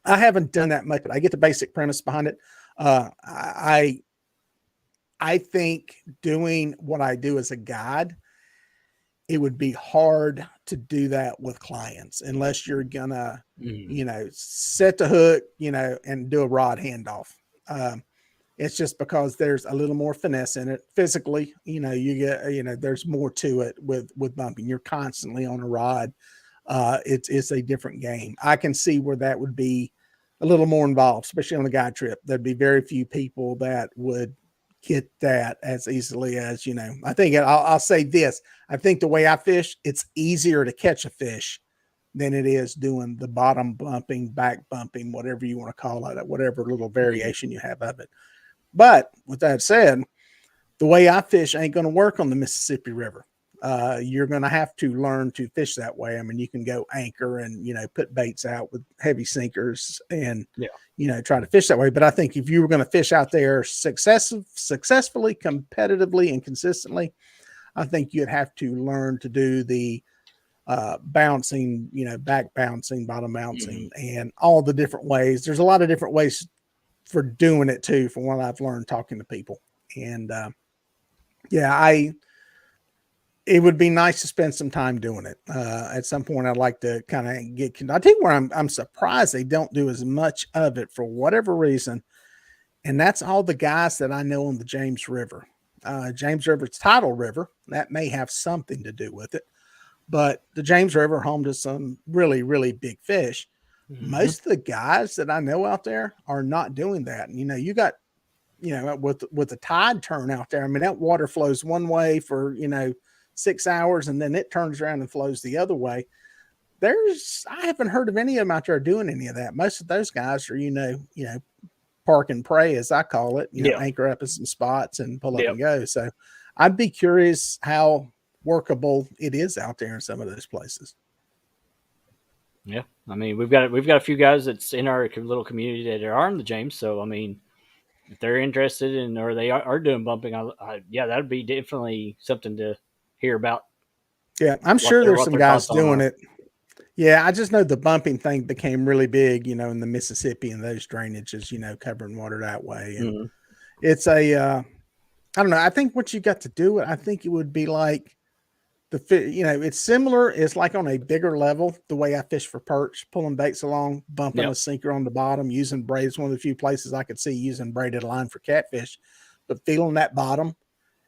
I haven't done that much, but I get the basic premise behind it. I think doing what I do as a guide, it would be hard to do that with clients unless you're gonna, set the hook, and do a rod handoff. It's just because there's a little more finesse in it physically. You get, there's more to it with bumping. You're constantly on a rod. It's a different game. I can see where that would be a little more involved, especially on a guide trip. There'd be very few people that would get that as easily as, I think I'll say this. I think the way I fish, it's easier to catch a fish than it is doing the bottom bumping, back bumping, whatever you want to call it, whatever little variation you have of it. But with that said, the way I fish ain't going to work on the Mississippi River. You're going to have to learn to fish that way. I mean, you can go anchor and, put baits out with heavy sinkers and, try to fish that way. But I think if you were going to fish out there successfully, competitively, and consistently, I think you'd have to learn to do the bouncing, back bouncing, bottom bouncing, and all the different ways. There's a lot of different ways for doing it too, from what I've learned talking to people. And it would be nice to spend some time doing it. At some point, I'd like to kind of I think where I'm surprised they don't do as much of it for whatever reason. And that's all the guys that I know on the James River. James River's tidal river. That may have something to do with it. But the James River, home to some really, really big fish. Most of the guys that I know out there are not doing that. And, you got, with the tide turn out there, I mean, that water flows one way for, 6 hours, and then it turns around and flows the other way. I haven't heard of any of them out there doing any of that. Most of those guys are, park and pray, as I call it, anchor up at some spots and pull up and go. So I'd be curious how workable it is out there in some of those places. Yeah. I mean, we've got a few guys that's in our little community that are in the James. So, I mean, if they're interested in, or they are doing bumping, that'd be definitely something to hear about. Yeah, I'm sure there's some guys doing it. Yeah, I just know the bumping thing became really big, in the Mississippi and those drainages, covering water that way. And it's I don't know. I think what you got to do, I think it would be like it's similar. It's like on a bigger level, the way I fish for perch, pulling baits along, bumping a sinker on the bottom, using braids. One of the few places I could see using braided line for catfish, but feeling that bottom.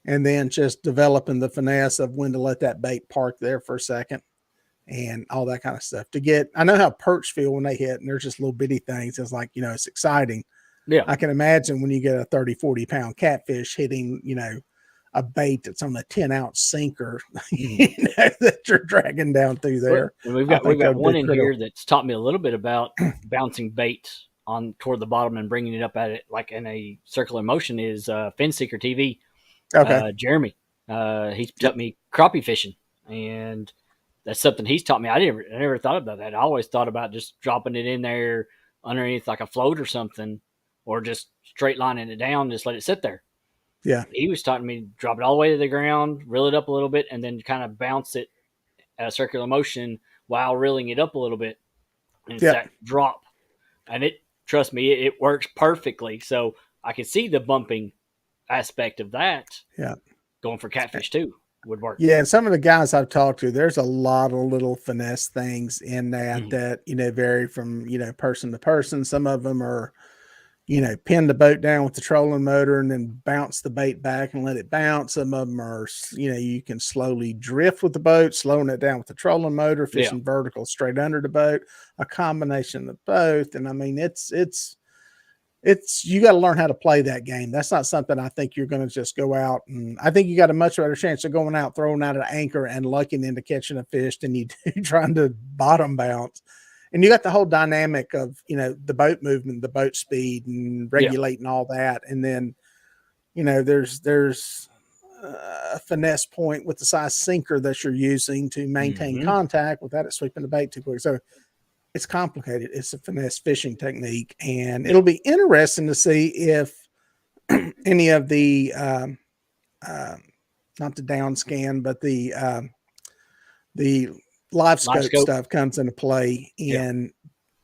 And then just developing the finesse of when to let that bait park there for a second and all that kind of stuff I know how perch feel when they hit, and they're just little bitty things. It's like, it's exciting. Yeah. I can imagine when you get a 30, 40 pound catfish hitting, a bait that's on a 10-ounce sinker that you're dragging down through there. And we've got one in here that's taught me a little bit about bouncing bait on toward the bottom and bringing it up at it like in a circular motion is Fin Seeker TV. Okay. Jeremy, he's taught me crappie fishing, and that's something he's taught me. I never thought about that. I always thought about just dropping it in there underneath like a float or something, or just straight lining it down, just let it sit there. Yeah. He was taught me to drop it all the way to the ground, reel it up a little bit, and then kind of bounce it at a circular motion while reeling it up a little bit. And it's that drop. And trust me, it works perfectly. So I can see the bumping aspect of that. Yeah. Going for catfish too would work. Yeah. And some of the guys I've talked to, there's a lot of little finesse things in that vary from, person to person. Some of them are, pin the boat down with the trolling motor and then bounce the bait back and let it bounce. Some of them are, you can slowly drift with the boat, slowing it down with the trolling motor, fishing vertical straight under the boat, a combination of both. And I mean, it's you got to learn how to play that game. That's not something I think you're going to just go out, and I think you got a much better chance of going out, throwing out an anchor and lucking into catching a fish than you do trying to bottom bounce. And you got the whole dynamic of, the boat movement, the boat speed and regulating all that. And then, there's a finesse point with the size sinker that you're using to maintain contact without it sweeping the bait too quick. So it's complicated. It's a finesse fishing technique, and it'll be interesting to see if any of the, not the down scan, but the live scope stuff comes into play in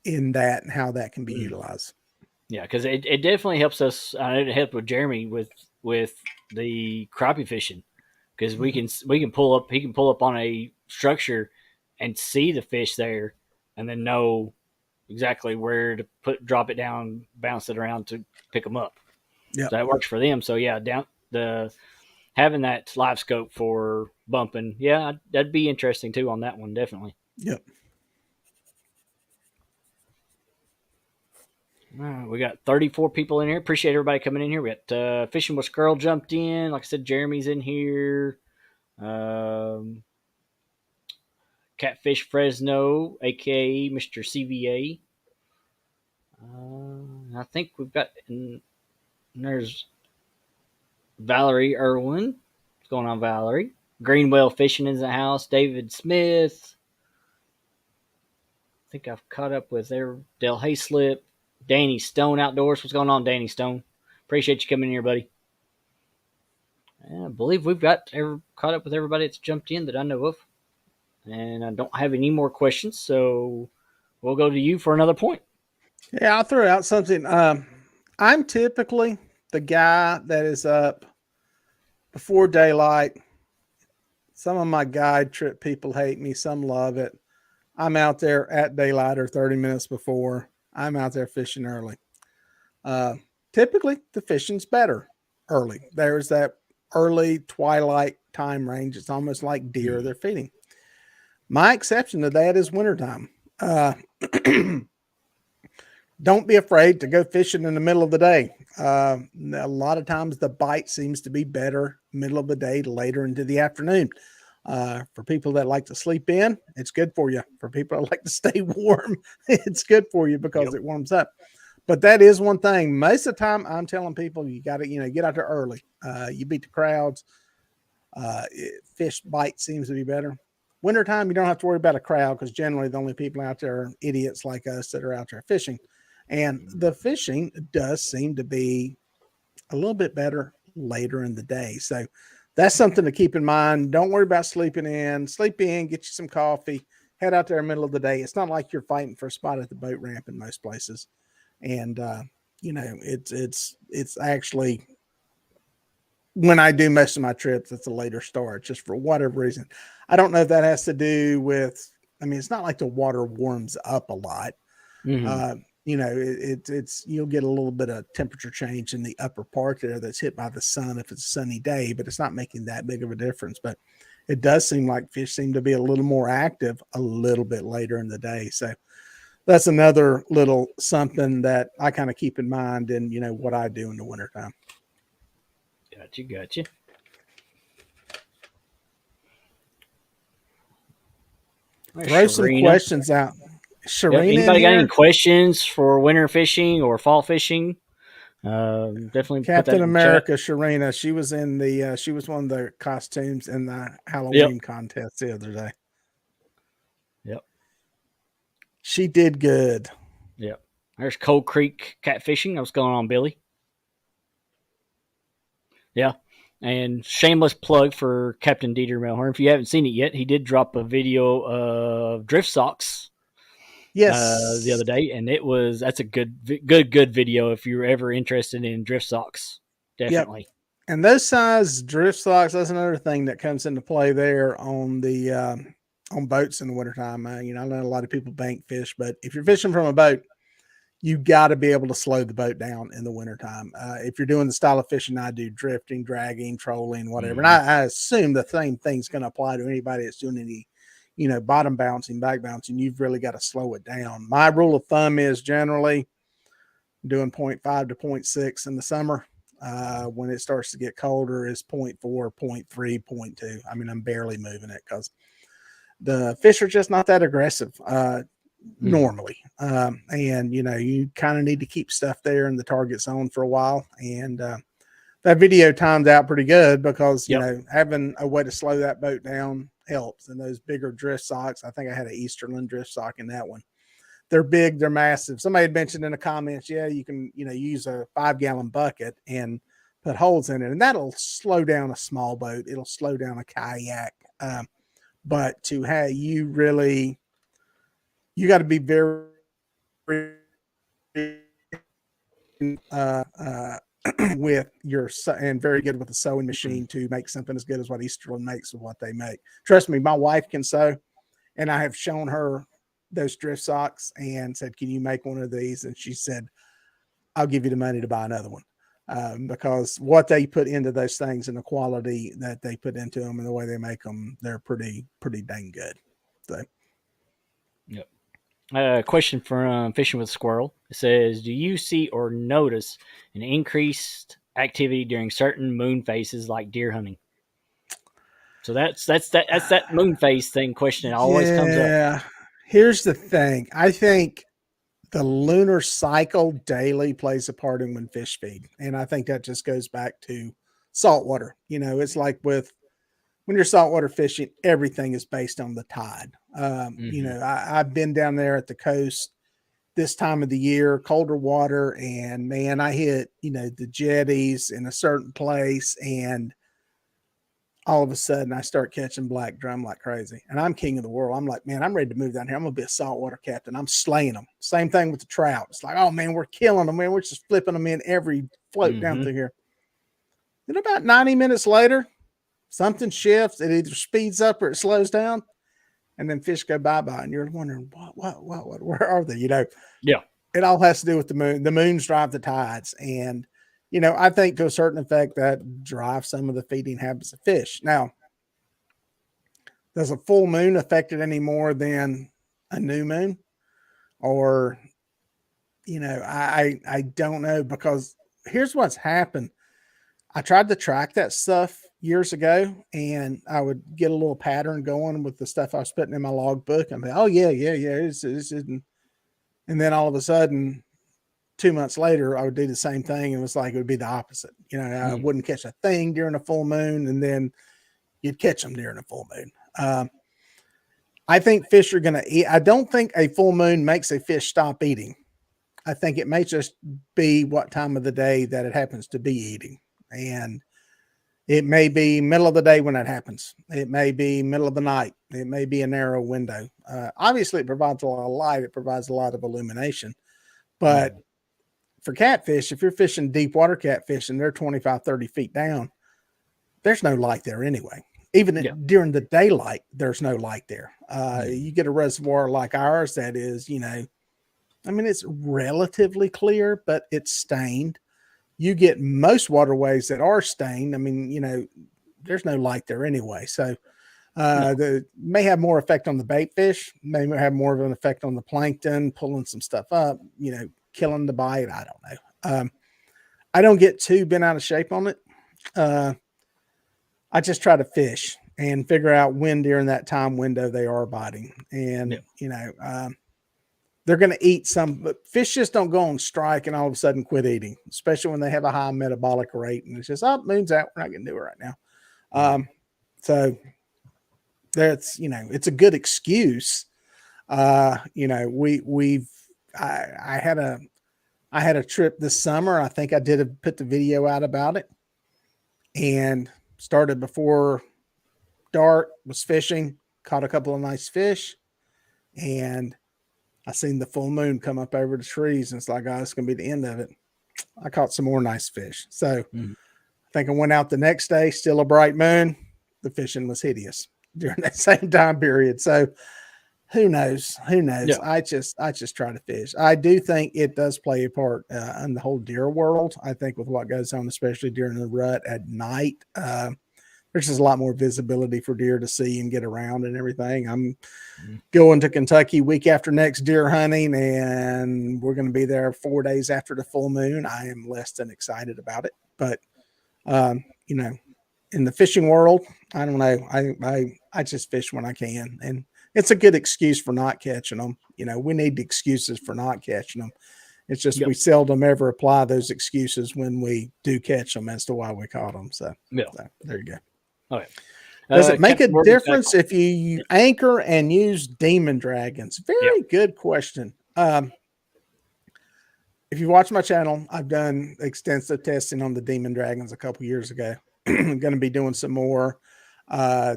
that and how that can be utilized. Yeah, because it definitely helps us. It helped with Jeremy with the crappie fishing, because we can pull up. He can pull up on a structure and see the fish there, and then know exactly where to drop it down, bounce it around to pick them up. Yeah, so that works for them. So yeah, having that live scope for bumping, yeah, that'd be interesting too on that one, definitely. Yep. We got 34 people in here. Appreciate everybody coming in here. We got Fishing with Squirrel jumped in. Like I said, Jeremy's in here. Catfish Fresno, aka Mr. CVA. I think we've got, and there's Valerie Irwin. What's going on, Valerie? Greenwell Fishing is in the house. David Smith. I think I've caught up with Del Hayslip. Danny Stone Outdoors. What's going on, Danny Stone? Appreciate you coming in here, buddy. I believe we've got caught up with everybody that's jumped in that I know of. And I don't have any more questions, so we'll go to you for another point. Yeah, I'll throw out something. I'm typically the guy that is up before daylight. Some of my guide trip people hate me. Some love it. I'm out there at daylight or 30 minutes before. I'm out there fishing early. Typically, the fishing's better early. There's that early twilight time range. It's almost like deer they're feeding. My exception to that is wintertime. Don't be afraid to go fishing in the middle of the day. A lot of times the bite seems to be better middle of the day to later into the afternoon. For people that like to sleep in, it's good for you. For people that like to stay warm, it's good for you because it warms up. But that is one thing. Most of the time, I'm telling people you got to, get out there early. You beat the crowds. Fish bite seems to be better. Wintertime, you don't have to worry about a crowd because generally the only people out there are idiots like us that are out there fishing. And the fishing does seem to be a little bit better later in the day. So that's something to keep in mind. Don't worry about sleeping in. Sleep in, get you some coffee, head out there in the middle of the day. It's not like you're fighting for a spot at the boat ramp in most places. And, it's actually, when I do most of my trips, it's a later start, just for whatever reason. I don't know if that has to do with, it's not like the water warms up a lot. Mm-hmm. You'll get a little bit of temperature change in the upper part there that's hit by the sun if it's a sunny day, but it's not making that big of a difference. But it does seem like fish seem to be a little more active a little bit later in the day. So that's another little something that I kind of keep in mind in, what I do in the wintertime. Gotcha. Throw some questions out. Sharina, anybody got any questions for winter fishing or fall fishing? Definitely Captain America Sharina. She was in the she was one of the costumes in the Halloween contest the other day. Yep. She did good. Yep. There's Cold Creek catfishing. What's going on, Billy? Yeah. And shameless plug for Captain Dieter Melhorn. If you haven't seen it yet, he did drop a video of drift socks. Yes, the other day, and that's a good video if you're ever interested in drift socks. Definitely. Yep. And those size drift socks, that's another thing that comes into play there on the on boats in the wintertime. I know a lot of people bank fish, but if you're fishing from a boat, you got to be able to slow the boat down in the wintertime. If you're doing the style of fishing I do, drifting, dragging, trolling, whatever. And I assume the same thing's going to apply to anybody that's doing any, bottom bouncing, back bouncing. You've really got to slow it down. My rule of thumb is generally doing 0.5 to 0.6 in the summer. When it starts to get colder is 0.4, 0.3, 0.2. I mean, I'm barely moving it because the fish are just not that aggressive. Normally. And you kind of need to keep stuff there in the target zone for a while. And that video timed out pretty good because, having a way to slow that boat down helps. And those bigger drift socks, I think I had an Easterland drift sock in that one. They're big, they're massive. Somebody had mentioned in the comments, you can, use a 5-gallon bucket and put holes in it. And that'll slow down a small boat. It'll slow down a kayak. But to have you got to be very with your and very good with the sewing machine to make something as good as what Easterland makes with what they make. Trust me, my wife can sew, and I have shown her those drift socks and said, "Can you make one of these?" And she said, "I'll give you the money to buy another one." Because what they put into those things and the quality that they put into them and the way they make them, they're pretty dang good. So. Yep. Question from Fishing with Squirrel. It says, do you see or notice an increased activity during certain moon phases like deer hunting? So that's that moon phase thing question. It always comes up. Yeah. Here's the thing. I think the lunar cycle daily plays a part in when fish feed. And I think that just goes back to saltwater. It's like when you're saltwater fishing, everything is based on the tide. I've been down there at the coast this time of the year, colder water, and man, I hit, the jetties in a certain place, and all of a sudden I start catching black drum like crazy. And I'm king of the world. I'm like, man, I'm ready to move down here. I'm going to be a saltwater captain. I'm slaying them. Same thing with the trout. It's like, oh man, we're killing them, man. We're just flipping them in every float down through here. Then about 90 minutes later, something shifts. It either speeds up or it slows down. And then fish go bye-bye. And you're wondering, what, where are they? Yeah. It all has to do with the moon. The moons drive the tides. And, I think to a certain effect that drives some of the feeding habits of fish. Now, does a full moon affect it any more than a new moon? Or, I don't know, because here's what's happened. I tried to track that stuff years ago, and I would get a little pattern going with the stuff I was putting in my log book. I'm like, oh yeah. And then all of a sudden, 2 months later, I would do the same thing. And it was like, it would be the opposite. I wouldn't catch a thing during a full moon, and then you'd catch them during a full moon. I think fish are going to eat. I don't think a full moon makes a fish stop eating. I think it may just be what time of the day that it happens to be eating. And it may be middle of the day when that happens. It may be middle of the night. It may be a narrow window. Obviously, it provides a lot of light. It provides a lot of illumination. But for catfish, if you're fishing deep water catfish and they're 25, 30 feet down, there's no light there anyway. Even during the daylight, there's no light there. You get a reservoir like ours that is, it's relatively clear, but it's stained. You get most waterways that are stained. There's no light there anyway. So they may have more effect on the bait fish, may have more of an effect on the plankton, pulling some stuff up, killing the bite. I don't know. I don't get too bent out of shape on it. I just try to fish and figure out when during that time window they are biting. And, they're going to eat some, but fish just don't go on strike and all of a sudden quit eating, especially when they have a high metabolic rate. And it's just, moon's out. We're not going to do it right now. So that's, it's a good excuse. I had a trip this summer. I think I put the video out about it, and started before dark, was fishing, caught a couple of nice fish, and I seen the full moon come up over the trees, and it's like, oh, it's going to be the end of it. I caught some more nice fish. So I think I went out the next day, still a bright moon. The fishing was hideous during that same time period. So Who knows? Who knows? Yeah. I just try to fish. I do think it does play a part in the whole deer world. I think with what goes on, especially during the rut at night, there's just a lot more visibility for deer to see and get around and everything. I'm going to Kentucky week after next deer hunting, and we're going to be there 4 days after the full moon. I am less than excited about it, but you know, in the fishing world, I don't know. I just fish when I can, and it's a good excuse for not catching them. You know, we need excuses for not catching them. It's just Yep. we seldom ever apply those excuses when we do catch them as to why we caught them. So, Yeah. so there you go. Okay. Does it make a Captain Morgan's difference if you anchor and use demon dragons? Very good question. If you watch my channel, I've done extensive testing on the demon dragons a couple years ago. I'm going to be doing some more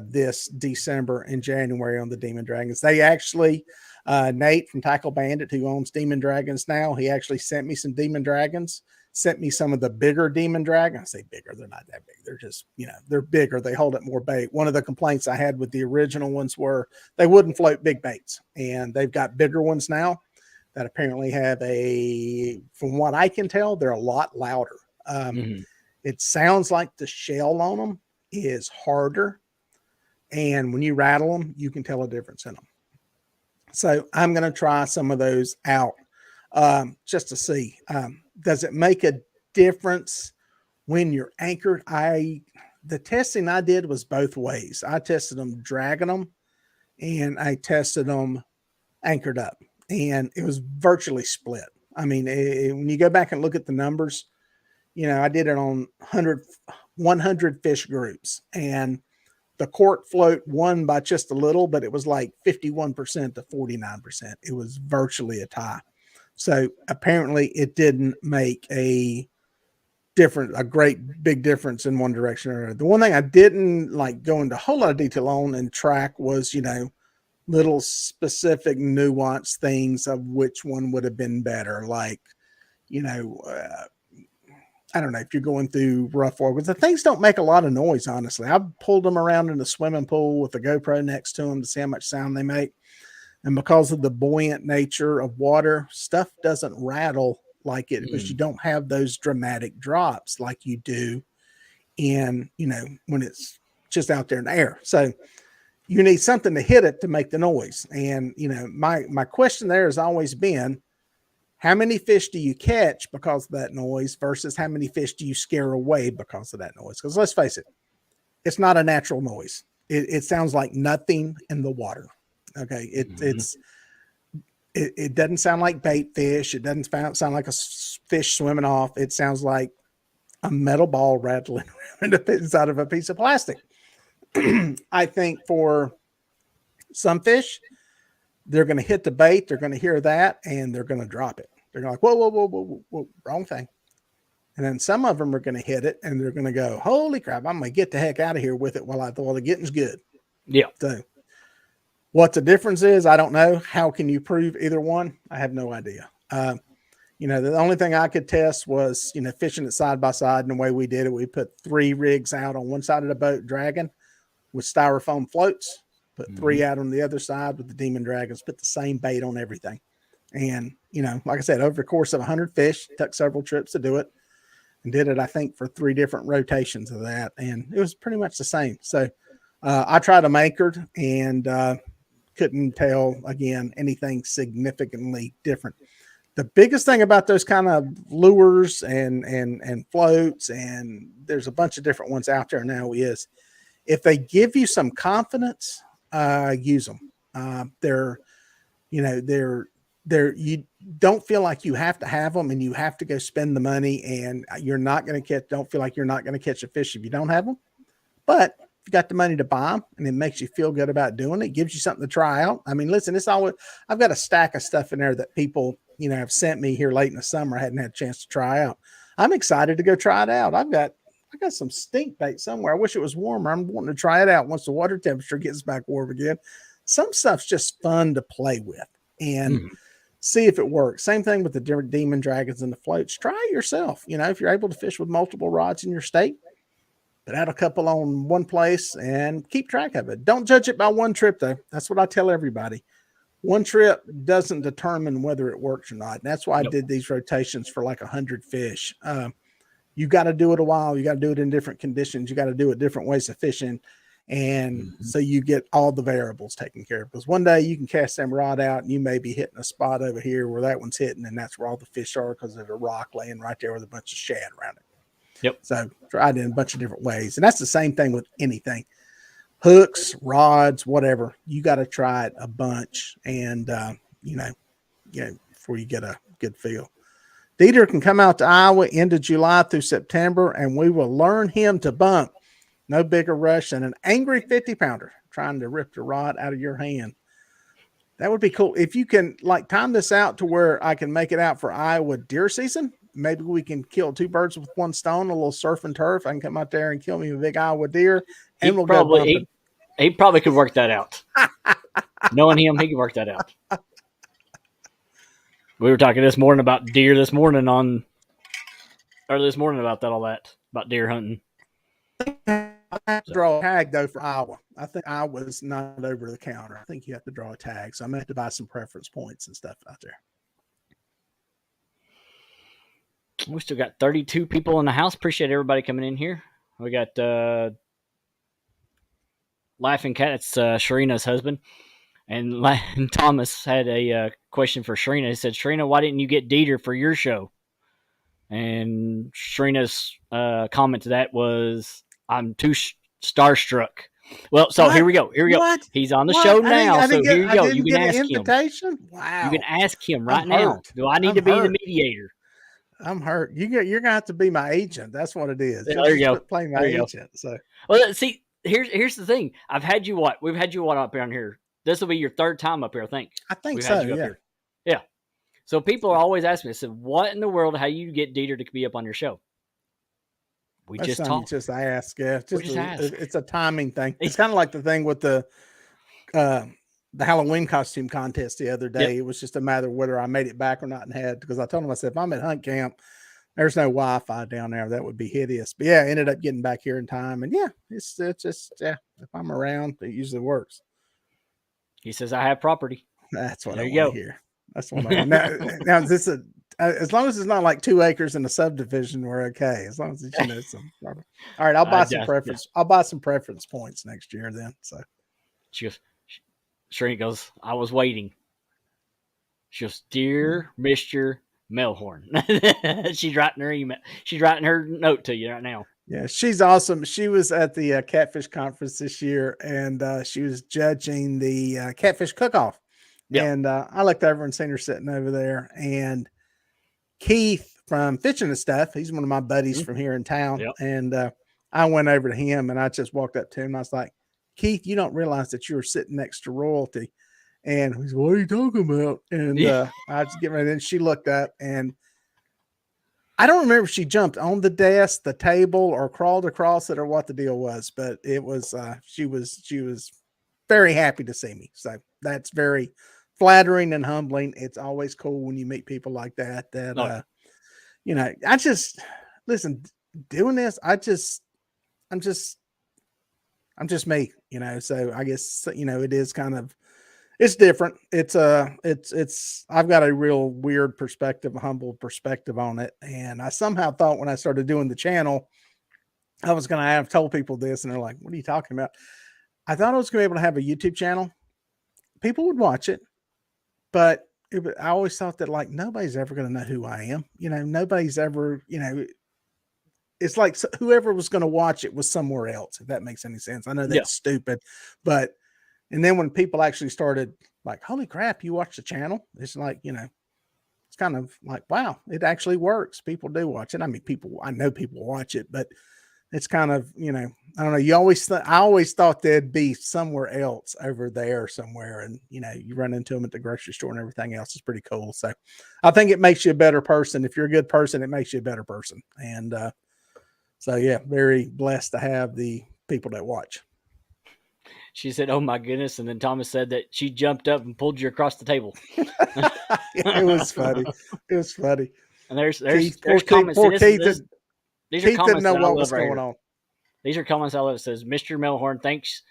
this December and January on the demon dragons. They actually, Nate from Tackle Bandit, who owns Demon Dragons now, he actually sent me some demon dragons. Sent me some of the bigger demon dragons. I say bigger, they're not that big. They're just, you know, they're bigger. They hold up more bait. One of the complaints I had with the original ones were they wouldn't float big baits, and they've got bigger ones now that apparently have from what I can tell, they're a lot louder. It sounds like the shell on them is harder, and when you rattle them, you can tell a difference in them. So I'm going to try some of those out just to see. Does it make a difference when you're anchored? The testing I did was both ways. I tested them dragging them, and I tested them anchored up, and it was virtually split. I mean, when you go back and look at the numbers, you know, I did it on 100 fish groups, and the cork float won by just a little, but it was like 51% to 49%. It was virtually a tie. So apparently it didn't make a great big difference in one direction or another. The one thing I didn't like go into a whole lot of detail on and track was, you know, little specific nuance things of which one would have been better. Like, you know, I don't know if you're going through rough water, the things don't make a lot of noise, honestly. I've pulled them around in the swimming pool with a GoPro next to them to see how much sound they make. And because of the buoyant nature of water, stuff doesn't rattle like it because you don't have those dramatic drops like you do in, you know, when it's just out there in the air. So you need something to hit it to make the noise. And, you know, my question there has always been, how many fish do you catch because of that noise versus how many fish do you scare away because of that noise? Because let's face it, it's not a natural noise. It sounds like nothing in the water. Okay. It doesn't sound like bait fish. It doesn't sound like a fish swimming off. It sounds like a metal ball rattling around inside of a piece of plastic. I think for some fish, they're going to hit the bait. They're going to hear that and they're going to drop it. They're going to like, whoa, wrong thing. And then some of them are going to hit it and they're going to go, holy crap, I'm going to get the heck out of here with it while the getting's good. Yeah. So what the difference is, I don't know. How can you prove either one? I have no idea. You know, the only thing I could test was, you know, fishing it side by side. And the way we did it, we put 3 rigs out on one side of the boat dragging with styrofoam floats, put 3 out on the other side with the demon dragons, put the same bait on everything. And, you know, like I said, over the course of 100 fish, took several trips to do it and did it, I think, for 3 different rotations of that. And it was pretty much the same. So I tried them anchored and couldn't tell, again, anything significantly different. The biggest thing about those kind of lures and floats, and there's a bunch of different ones out there now, is if they give you some confidence, use them. You don't feel like you have to have them and you have to go spend the money, and don't feel like you're not going to catch a fish if you don't have them. But if you got the money to buy them and it makes you feel good about doing it, gives you something to try out. I mean, listen, I've got a stack of stuff in there that people, you know, have sent me here late in the summer. I hadn't had a chance to try out. I'm excited to go try it out. I got some stink bait somewhere. I wish it was warmer. I'm wanting to try it out once the water temperature gets back warm again. Some stuff's just fun to play with and see if it works. Same thing with the different demon dragons and the floats. Try it yourself. You know, if you're able to fish with multiple rods in your state, put out a couple on one place and keep track of it. Don't judge it by one trip, though. That's what I tell everybody. one trip doesn't determine whether it works or not. And that's why I Nope. did these rotations for like 100 fish. You got to do it a while. You got to do it in different conditions. You got to do it different ways of fishing. And so you get all the variables taken care of. Because one day you can cast them rod out and you may be hitting a spot over here where that one's hitting, and that's where all the fish are because there's a rock laying right there with a bunch of shad around it. Yep. So try it in a bunch of different ways. And that's the same thing with anything. Hooks, rods, whatever. You got to try it a bunch and, before you get a good feel. Dieter can come out to Iowa end of July through September, and we will learn him to bump. No bigger rush than an angry 50-pounder trying to rip the rod out of your hand. That would be cool. If you can time this out to where I can make it out for Iowa deer season, maybe we can kill two birds with one stone, a little surf and turf. I can come out there and kill me a big Iowa deer, and we'll go bumping. He probably could work that out. Knowing him, he could work that out. We were talking this morning about deer this morning about deer hunting. I have to draw a tag though for Iowa. I think Iowa's not over the counter. I think you have to draw a tag. So I'm going to have to buy some preference points and stuff out there. We still got 32 people in the house. Appreciate everybody coming in here. We got Laughing Cat. It's Sharina's husband. And Thomas had a question for Sharina. He said, Sharina, why didn't you get Dieter for your show? And Sharina's comment to that was, I'm too starstruck. Well, so here we go. What? He's on the show now. So here you go. You can ask him. Wow. You can ask him right now. Do I need to be the mediator? I'm hurt. You're gonna have to be my agent. That's what it is. There you go. Play my agent. So well, see, here's the thing. We've had you up down here. This will be your third time up here, I think. We've so. Yeah. So people are always asking me, I said, what in the world, how you get Dieter to be up on your show? We just talk. Just ask. Yeah. It's a timing thing. It's kind of like the thing with the Halloween costume contest the other day. Yep. It was just a matter of whether I made it back or not and had, because I told him, I said, if I'm at hunt camp, there's no Wi-Fi down there. That would be hideous. But yeah, I ended up getting back here in time. And yeah, it's just, if I'm around, it usually works. He says, I have property. That's what I want to hear. That's what I want. Now is this as long as it's not like 2 acres in a subdivision, we're okay. As long as it's, some property. All right, I'll buy some preference. Yeah. I'll buy some preference points next year then. So she goes, Sharina goes, I was waiting. She goes, Dear Mr. Melhorn. She's writing her email. She's writing her note to you right now. Yeah, she's awesome. She was at the Catfish Conference this year, and she was judging the Catfish Cook-Off. Yep. And I looked over and seen her sitting over there. And Keith from Fishing and Stuff, he's one of my buddies from here in town. Yep. And I went over to him, and I just walked up to him. And I was like, Keith, you don't realize that you were sitting next to royalty. And he's, what are you talking about? And I was getting ready, and she looked up, and I don't remember if she jumped on the desk, the table, or crawled across it, or what the deal was, but it was she was very happy to see me. So that's very flattering and humbling. It's always cool when you meet people like that. I just listen, doing this, I'm just me, so I guess it is kind of, it's different. It's I've got a real weird perspective, a humble perspective on it. And I somehow thought when I started doing the channel, I was going to have told people this, and they're like, what are you talking about? I thought I was going to be able to have a YouTube channel. People would watch it, but I always thought that nobody's ever going to know who I am. Nobody's ever, it's like whoever was going to watch it was somewhere else, if that makes any sense. I know that's stupid, but and then when people actually started like, holy crap, you watch the channel. It's like, it's kind of like, wow, it actually works. People do watch it. I mean, I know people watch it, but it's kind of, I don't know. I always thought they'd be somewhere else over there somewhere. And, you run into them at the grocery store and everything else is pretty cool. So I think it makes you a better person. If you're a good person, it makes you a better person. And so, yeah, very blessed to have the people that watch. She said, oh, my goodness. And then Thomas said that she jumped up and pulled you across the table. It was funny. It was funny. And there's comments. These are comments didn't know what was going on. These are comments I love. It says, Mr. Melhorn, thanks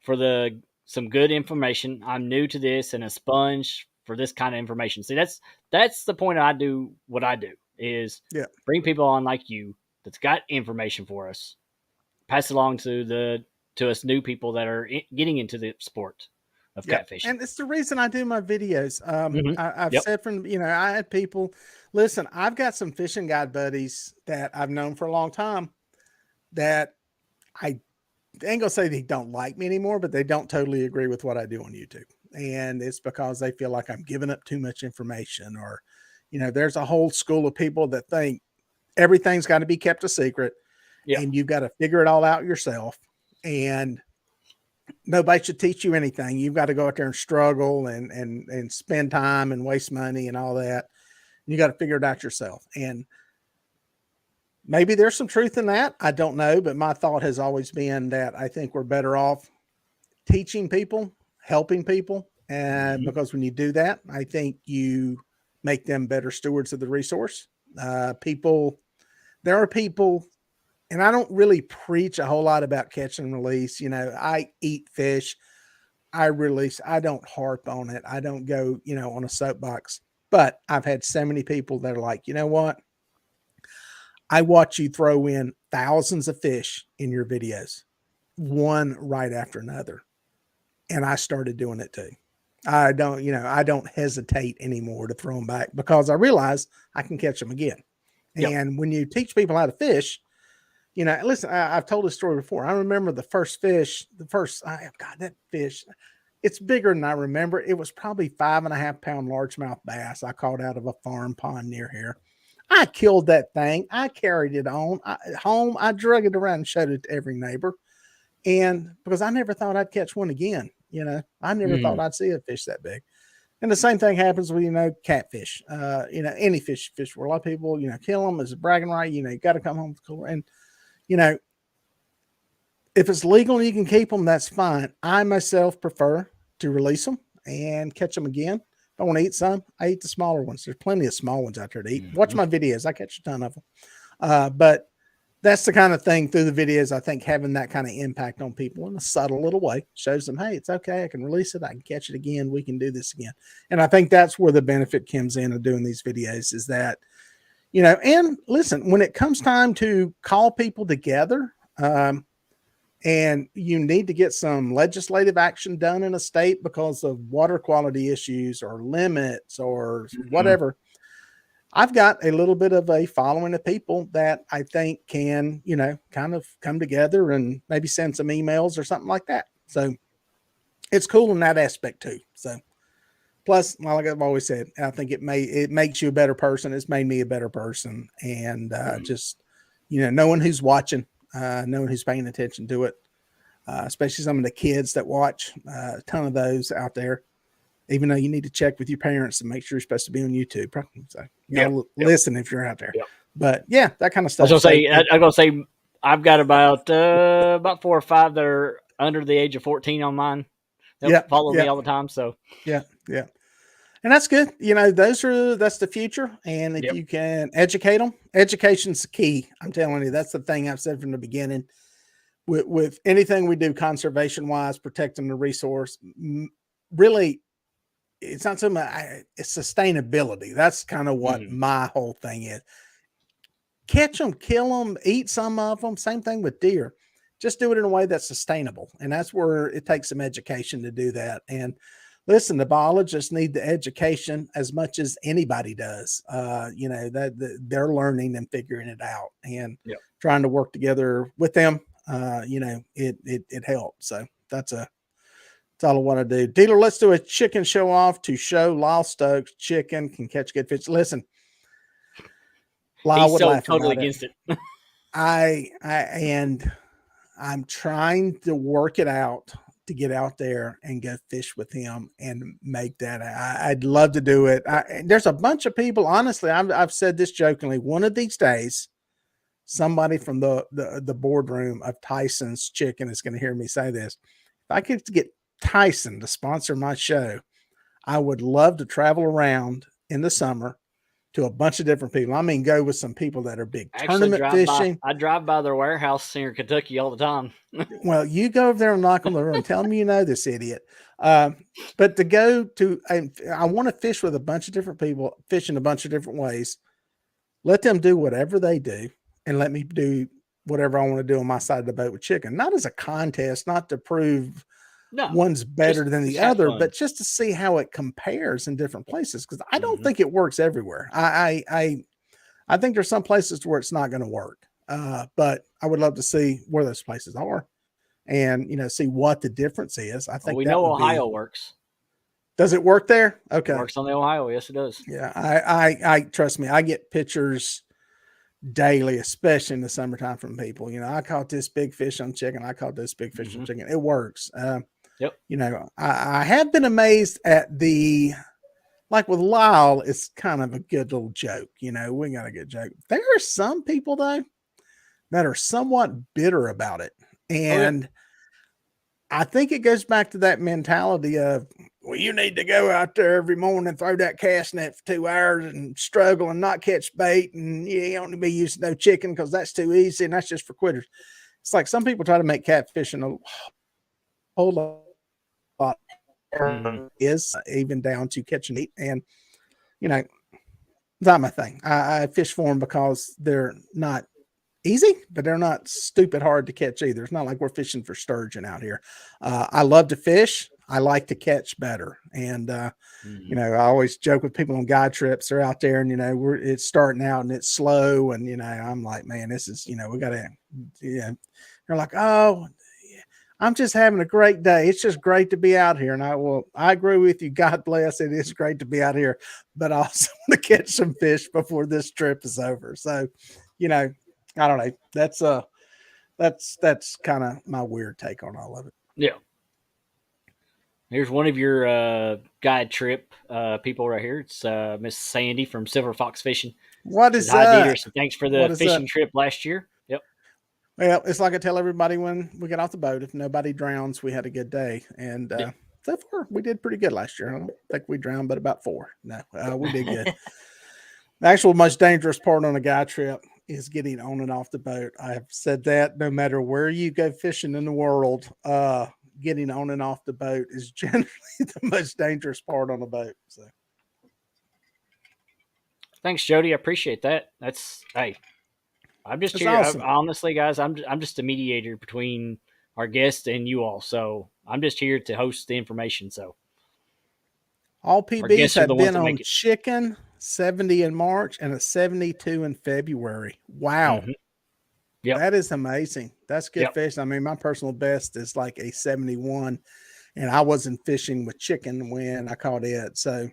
for the some good information. I'm new to this and a sponge for this kind of information. See, that's the point I do what I do is Yeah. bring people on like you that's got information for us, pass it along to us new people that are getting into the sport of Yep. catfishing. And it's the reason I do my videos. Mm-hmm. I've Yep. said from, I had people listen, I've got some fishing guide buddies that I've known for a long time that I ain't gonna say they don't like me anymore, but they don't totally agree with what I do on YouTube. And it's because they feel like I'm giving up too much information, or, there's a whole school of people that think everything's got to be kept a secret, Yep. and you've got to figure it all out yourself. And nobody should teach you anything. You've got to go out there and struggle and spend time and waste money and all that. You got to figure it out yourself. And maybe there's some truth in that. I don't know, but my thought has always been that I think we're better off teaching people, helping people. And because when you do that, I think you make them better stewards of the resource. There are people, and I don't really preach a whole lot about catch and release. I eat fish, I release, I don't harp on it. I don't go, on a soapbox, but I've had so many people that are like, you know what? I watch you throw in thousands of fish in your videos, one right after another. And I started doing it too. I don't hesitate anymore to throw them back because I realize I can catch them again. Yep. And when you teach people how to fish, listen, I've told this story before. I remember that fish, it's bigger than I remember. It was probably 5.5-pound largemouth bass I caught out of a farm pond near here. I killed that thing. I carried it home. I drug it around and showed it to every neighbor. And because I never thought I'd catch one again, I never thought I'd see a fish that big. And the same thing happens with, catfish, any fish where a lot of people, kill them as a bragging right. You got to come home with cooler. And, if it's legal and you can keep them, that's fine. I myself prefer to release them and catch them again. If I want to eat some, I eat the smaller ones. There's plenty of small ones out there to eat. Watch my videos. I catch a ton of them. But that's the kind of thing through the videos, I think having that kind of impact on people in a subtle little way shows them, hey, it's okay. I can release it. I can catch it again. We can do this again. And I think that's where the benefit comes in of doing these videos is that, and listen, when it comes time to call people together, and you need to get some legislative action done in a state because of water quality issues or limits or whatever. I've got a little bit of a following of people that I think can, kind of come together and maybe send some emails or something like that. So it's cool in that aspect too. So plus, like I've always said, I think it makes you a better person. It's made me a better person. And just, knowing who's watching, knowing who's paying attention to it, especially some of the kids that watch, a ton of those out there, even though you need to check with your parents and make sure you're supposed to be on YouTube. So listen if you're out there. Yep. But yeah, that kind of stuff. I was gonna say I've got about 4 or 5 that are under the age of 14 on mine. They'll follow me all the time. So yeah. And that's good. That's the future. And if you can educate them, education's the key. I'm telling you, that's the thing I've said from the beginning. With anything we do conservation wise, protecting the resource, really, it's not so much it's sustainability. That's kind of what my whole thing is. Catch them, kill them, eat some of them. Same thing with deer. Just do it in a way that's sustainable. And that's where it takes some education to do that. And listen, the biologists need the education as much as anybody does. That they're learning and figuring it out and trying to work together with them. It helps. So that's all I want to do. Dealer, let's do a chicken show off to show Lyle Stokes chicken can catch good fish. Listen, Lyle would laugh totally against it. I'm trying to work it out to get out there and go fish with him and make that. I'd love to do it. There's a bunch of people. Honestly, I've said this jokingly. One of these days, somebody from the boardroom of Tyson's Chicken is going to hear me say this. If I could get Tyson to sponsor my show, I would love to travel around in the summer to a bunch of different people. I mean, go with some people that are big Actually, tournament fishing. I drive by their warehouse here in Kentucky all the time. Well, you go over there and knock on the door and tell them you know this idiot. But to go to, I want to fish with a bunch of different people, fish in a bunch of different ways. Let them do whatever they do, and let me do whatever I want to do on my side of the boat with chicken. Not as a contest, not to prove one's better than the other, but just to see how it compares in different places. Because I don't think it works everywhere. I think there's some places where it's not going to work. But I would love to see where those places are, and see what the difference is. I think we know Ohio works. Does it work there? Okay, it works on the Ohio. Yes, it does. Yeah, I trust me. I get pictures daily, especially in the summertime, from people. I caught this big fish on chicken. I caught this big fish on chicken. It works. Yep. I have been amazed at like with Lyle, it's kind of a good little joke. We got a good joke. There are some people though that are somewhat bitter about it. And I think it goes back to that mentality of, well, you need to go out there every morning and throw that cast net for 2 hours and struggle and not catch bait. And you don't be using no chicken because that's too easy. And that's just for quitters. It's like some people try to make catfishing a whole lot is even down to catching meat. And, not my thing. I fish for them because they're not easy, but they're not stupid hard to catch either. It's not like we're fishing for sturgeon out here. I love to fish. I like to catch better. And, I always joke with people on guide trips. They're out there and, it's starting out and it's slow. And, I'm like, man, this is, we got to, they're like, oh, I'm just having a great day. It's just great to be out here. And I agree with you. God bless. It is great to be out here, but I also want to catch some fish before this trip is over. So, I don't know. That's kind of my weird take on all of it. Yeah. Here's one of your guide trip people right here. It's Miss Sandy from Silver Fox Fishing. What is that? Dieter, so thanks for the fishing trip last year. Yep. Well, it's like I tell everybody when we get off the boat, if nobody drowns, we had a good day. And so far, we did pretty good last year. I don't think we drowned, but about 4. No, we did good. The actual most dangerous part on a guide trip is getting on and off the boat. I have said that no matter where you go fishing in the world, getting on and off the boat is generally the most dangerous part on a boat. So, thanks, Jody. I appreciate that. I'm just here. Awesome. Honestly, guys, I'm just a mediator between our guests and you all. So I'm just here to host the information. So all PBs have been on chicken, 70 in March and a 72 in February. Wow. Mm-hmm. Yep. That is amazing. That's good fish. I mean, my personal best is like a 71, and I wasn't fishing with chicken when I caught it. So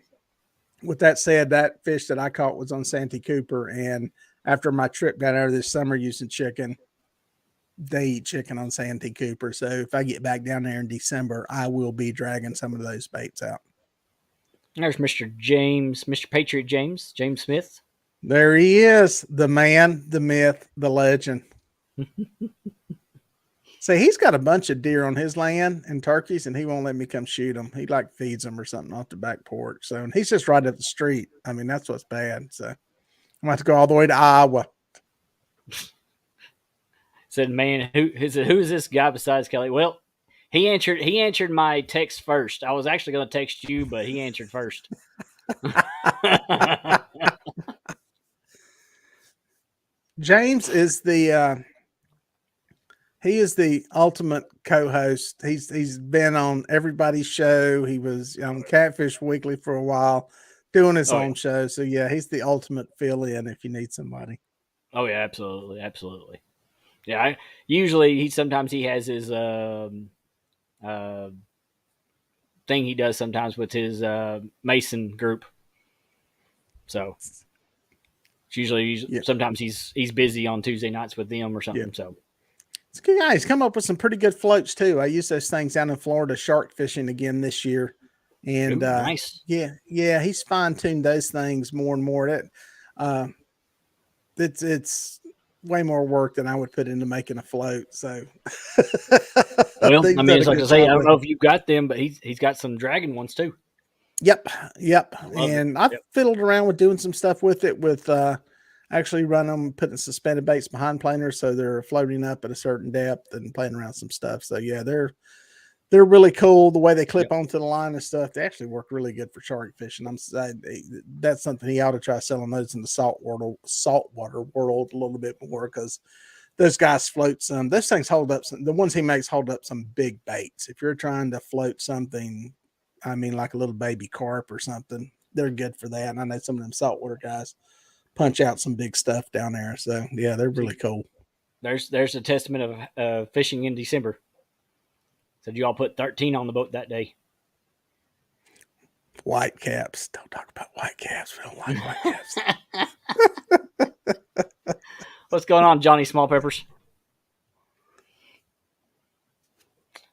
with that said, that fish that I caught was on Santee Cooper, and after my trip down there this summer using chicken, they eat chicken on Santee Cooper. So if I get back down there in December, I will be dragging some of those baits out. There's Mr. Patriot James Smith. There he is, the man, the myth, the legend. So he's got a bunch of deer on his land and turkeys, and he won't let me come shoot them. He feeds them or something off the back porch. So, and he's just right up the street. I mean, that's what's bad. So I'm going to have to go all the way to Iowa. Said, man, who is this guy besides Kelly? Well, he answered my text first. I was actually going to text you, but he answered first. James is he is the ultimate co-host. He's been on everybody's show. He was on Catfish Weekly for a while, doing his own show. So yeah, he's the ultimate fill-in if you need somebody. Oh yeah, absolutely. Yeah, sometimes he has his thing he does sometimes with his Mason group. So sometimes he's busy on Tuesday nights with them or something. Yeah. So it's a good guy. He's come up with some pretty good floats too. I use those things down in Florida shark fishing again this year. And nice. Yeah, he's fine-tuned those things more and more. It's way more work than I would put into making a float. So well, I mean, it's like I say, I don't know if you've got them, but he's got some dragon ones too. Yep. Love it. And I've Yep. fiddled around with doing some stuff with it with actually run them, putting suspended baits behind planers so they're floating up at a certain depth and playing around some stuff. So yeah, they're really cool the way they clip Yep. onto the line and stuff. They actually work really good for shark fishing. That's something he ought to try selling those in the saltwater world a little bit more, because those guys float some. Those things hold up some. The ones he makes hold up some big baits. If you're trying to float something, I mean, like a little baby carp or something, they're good for that. And I know some of them saltwater guys punch out some big stuff down there. So yeah, they're really cool. There's a testament of fishing in December. Said you all put 13 on the boat that day. White caps. Don't talk about white caps. We don't like white caps. What's going on, Johnny Small Peppers?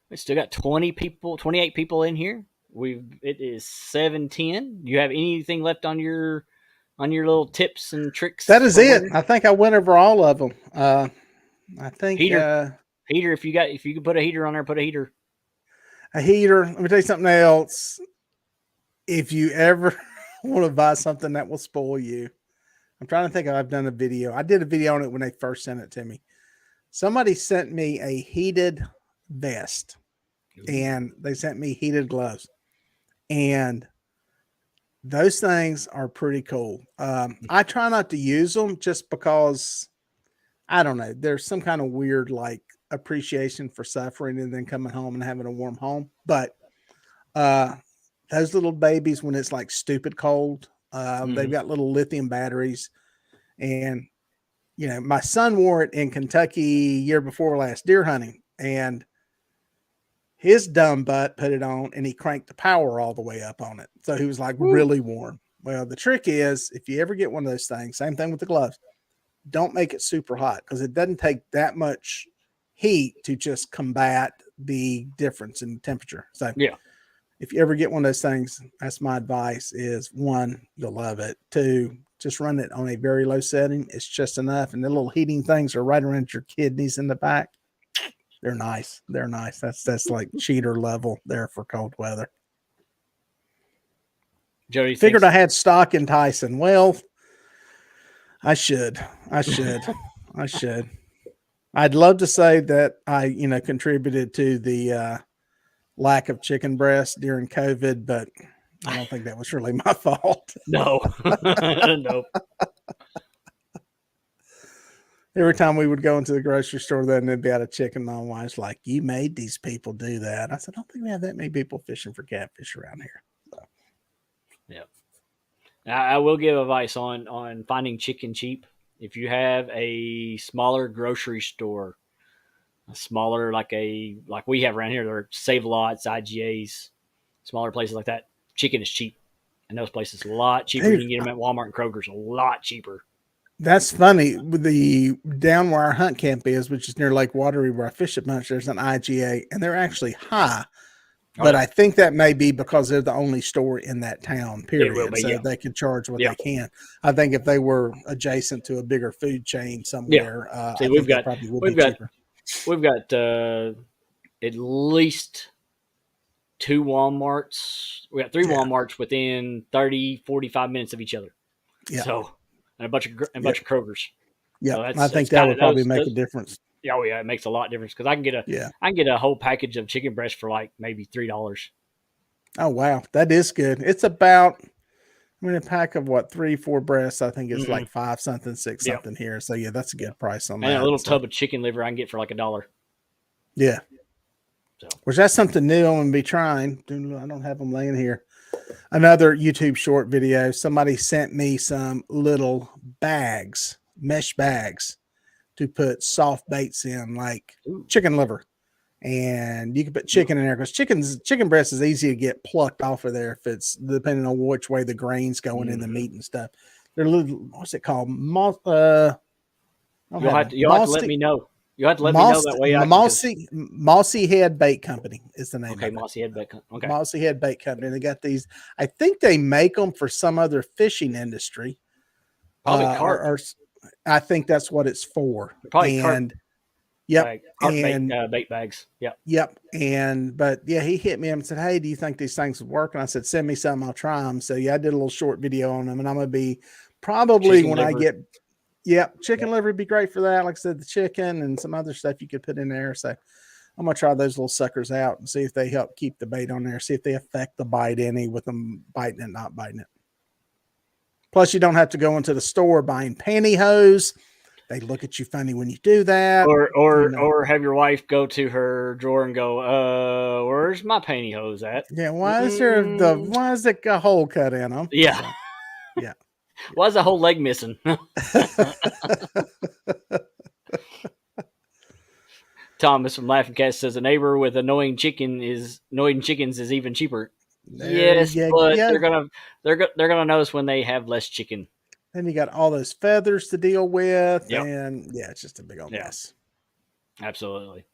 We still got 28 people in here. It is 7:10. Do you have anything left on your little tips and tricks? That is it. I think I went over all of them. I think heater. If you could put a heater on there, put a heater. A heater. Let me tell you something else. If you ever want to buy something that will spoil you, I'm trying to think. I've done a video. I did a video on it when they first sent it to me. Somebody sent me a heated vest, and they sent me heated gloves, and those things are pretty cool. I try not to use them just because, I don't know, there's some kind of weird like appreciation for suffering and then coming home and having a warm home. But those little babies, when it's like stupid cold, they've got little lithium batteries. And, you know, my son wore it in Kentucky year before last deer hunting, and his dumb butt put it on and he cranked the power all the way up on it. So he was like really warm. Well, the trick is, if you ever get one of those things, same thing with the gloves, don't make it super hot, because it doesn't take that much heat to just combat the difference in temperature. So yeah, if you ever get one of those things, that's my advice is, one, you'll love it. Two, just run it on a very low setting. It's just enough. And the little heating things are right around your kidneys in the back. They're nice. They're nice. That's like cheater level there for cold weather. Jody figured I had stock in Tyson. Well, I should. I'd love to say that I, contributed to the lack of chicken breast during COVID, but I don't think that was really my fault. No. Nope. Every time we would go into the grocery store, then there'd be out of chicken. My wife's like, "You made these people do that." I said, "I don't think we have that many people fishing for catfish around here." So. Yeah. I will give advice on finding chicken cheap. If you have a smaller grocery store, a smaller like we have around here, they're Save Lots, IGAs, smaller places like that, chicken is cheap. And those places a lot cheaper. Dude, you can get them at Walmart and Kroger's a lot cheaper. That's funny. With the down where our hunt camp is, which is near Lake Watery, where I fish a bunch, there's an IGA, and they're actually high. But I think that may be because they're the only store in that town, period. So they can charge what they can. I think if they were adjacent to a bigger food chain somewhere, See, we've got at least 2 Walmarts. We got 3 Walmarts within 30, 45 minutes of each other. Yeah. So, and a bunch of Krogers. Yeah, so I think that would probably make a difference. Oh yeah, it makes a lot of difference, because I can get a whole package of chicken breast for like maybe $3. Oh wow, that is good. It's about, a pack of 3-4 breasts, I think it's like 5 something, 6 something here. So yeah, that's a good price on that. And a little tub of chicken liver I can get for like $1. Yeah. So, which that's something new I'm gonna be trying. I don't have them laying here. Another YouTube short video. Somebody sent me some little bags, mesh bags, to put soft baits in, like chicken liver, and you can put chicken in there, because chicken breast is easy to get plucked off of there if it's depending on which way the grain's going in the meat and stuff. They're little, what's it called? You'll have to let me know. You have to let me know that way. Mossy Head Bait Company is the name. Okay, Mossy Head Bait Company. Okay, Mossy Head Bait Company. They got these. I think they make them for some other fishing industry. Probably carp. I think that's what it's for. Probably carp. Yep. Carp bait, And bait bags. Yep. yep. And but yeah, he hit me up and said, "Hey, do you think these things would work?" And I said, "Send me some. I'll try them." So yeah, I did a little short video on them, and I'm gonna be probably Chicken when I liver. get chicken Yep. liver would be great for that. Like I said, the chicken and some other stuff you could put in there. So I'm gonna try those little suckers out and see if they help keep the bait on there. See if they affect the bite any with them biting it, not biting it. Plus, you don't have to go into the store buying pantyhose. They look at you funny when you do that. Or have your wife go to her drawer and go, where's my pantyhose at? Yeah, why is there a hole cut in them? Yeah. So, yeah. Why is the whole leg missing? Thomas from Laughing Cat says a neighbor with annoying chickens is even cheaper. There Yes, you but go. they're gonna notice when they have less chicken. Then you got all those feathers to deal with, Yep. and yeah, it's just a big old mess. Absolutely.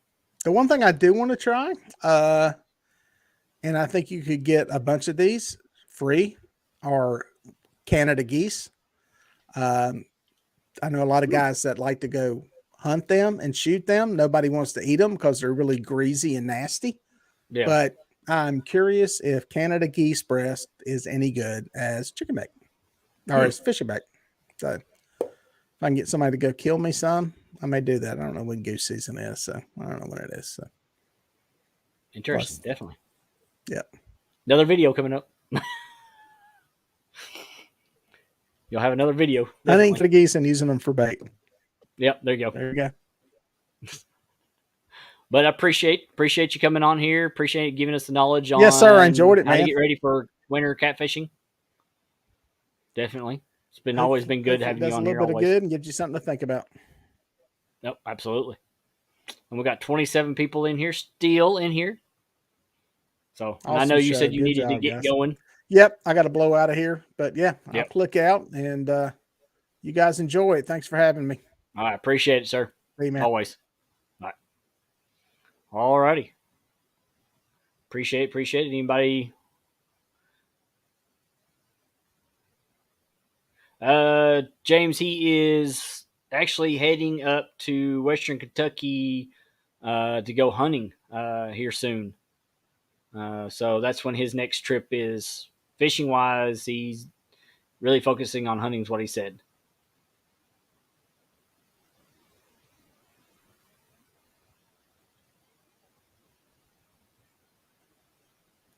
The one thing I do want to try, and I think you could get a bunch of these free, are Canada geese. I know a lot of guys that like to go hunt them and shoot them. Nobody wants to eat them because they're really greasy and nasty. Yeah. But I'm curious if Canada geese breast is any good as chicken bake or as fishing bake. So if I can get somebody to go kill me some, I may do that. I don't know when goose season is, so I don't know when it is. So interesting, definitely. Yeah. Another video coming up. You'll have another video. Definitely. I think the geese and using them for bait. Yep, there you go. There you go. But I appreciate you coming on here. Appreciate giving us the knowledge on yes, sir. I enjoyed it, man. How to get ready for winter catfishing. Definitely. It's been always been good having you on here. Does a little bit of good and gives you something to think about. Nope, absolutely. And we got 27 people in here, still in here. So awesome. I know you said you needed to get going. Yep, I got to blow out of here. But yeah, I'll click out and you guys enjoy it. Thanks for having me. I appreciate it, sir. Hey, man. Always. All righty. Appreciate it. Anybody? James, he is actually heading up to Western Kentucky to go hunting here soon. So that's when his next trip is. Fishing wise, he's really focusing on hunting is what he said.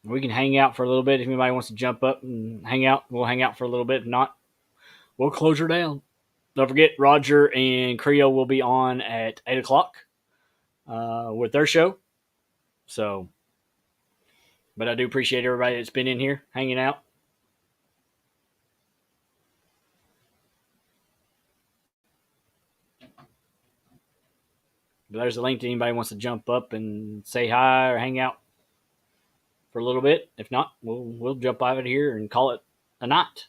We can hang out for a little bit. If anybody wants to jump up and hang out, we'll hang out for a little bit. If not, we'll close her down. Don't forget, Roger and Creo will be on at 8 o'clock with their show. So, but I do appreciate everybody that's been in here hanging out. But there's a link to anybody wants to jump up and say hi or hang out for a little bit. If not, we'll jump out of here and call it a night.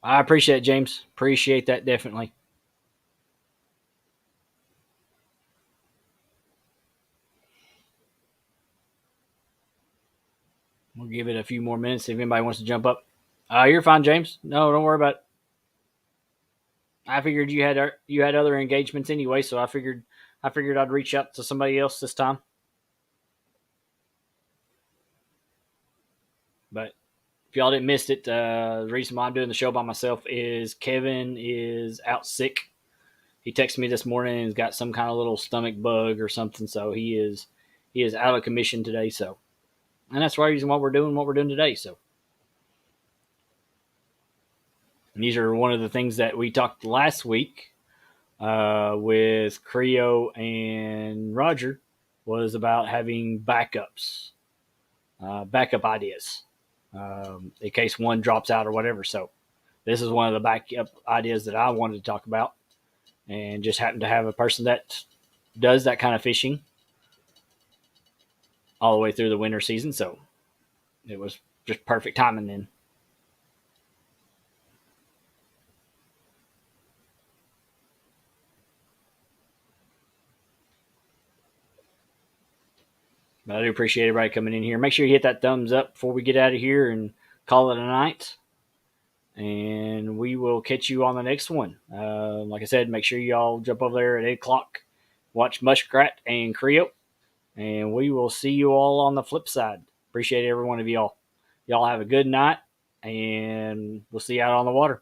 I appreciate it, James. Appreciate that, definitely. We'll give it a few more minutes if anybody wants to jump up. You're fine, James. No, don't worry about it. I figured you had other engagements anyway, so I figured I'd reach out to somebody else this time. But if y'all didn't miss it, the reason why I'm doing the show by myself is Kevin is out sick. He texted me this morning and he's got some kind of little stomach bug or something, so he is out of commission today. So, and that's the reason why we're doing what we're doing today. So, and these are one of the things that we talked last week with Creo and Roger was about having backups, backup ideas. In case one drops out or whatever. So this is one of the backup ideas that I wanted to talk about and just happened to have a person that does that kind of fishing all the way through the winter season. So it was just perfect timing then. But I do appreciate everybody coming in here. Make sure you hit that thumbs up before we get out of here and call it a night. And we will catch you on the next one. Like I said, make sure y'all jump over there at 8 o'clock. Watch Muskrat and Creo. And we will see you all on the flip side. Appreciate every one of y'all. Y'all have a good night. And we'll see you out on the water.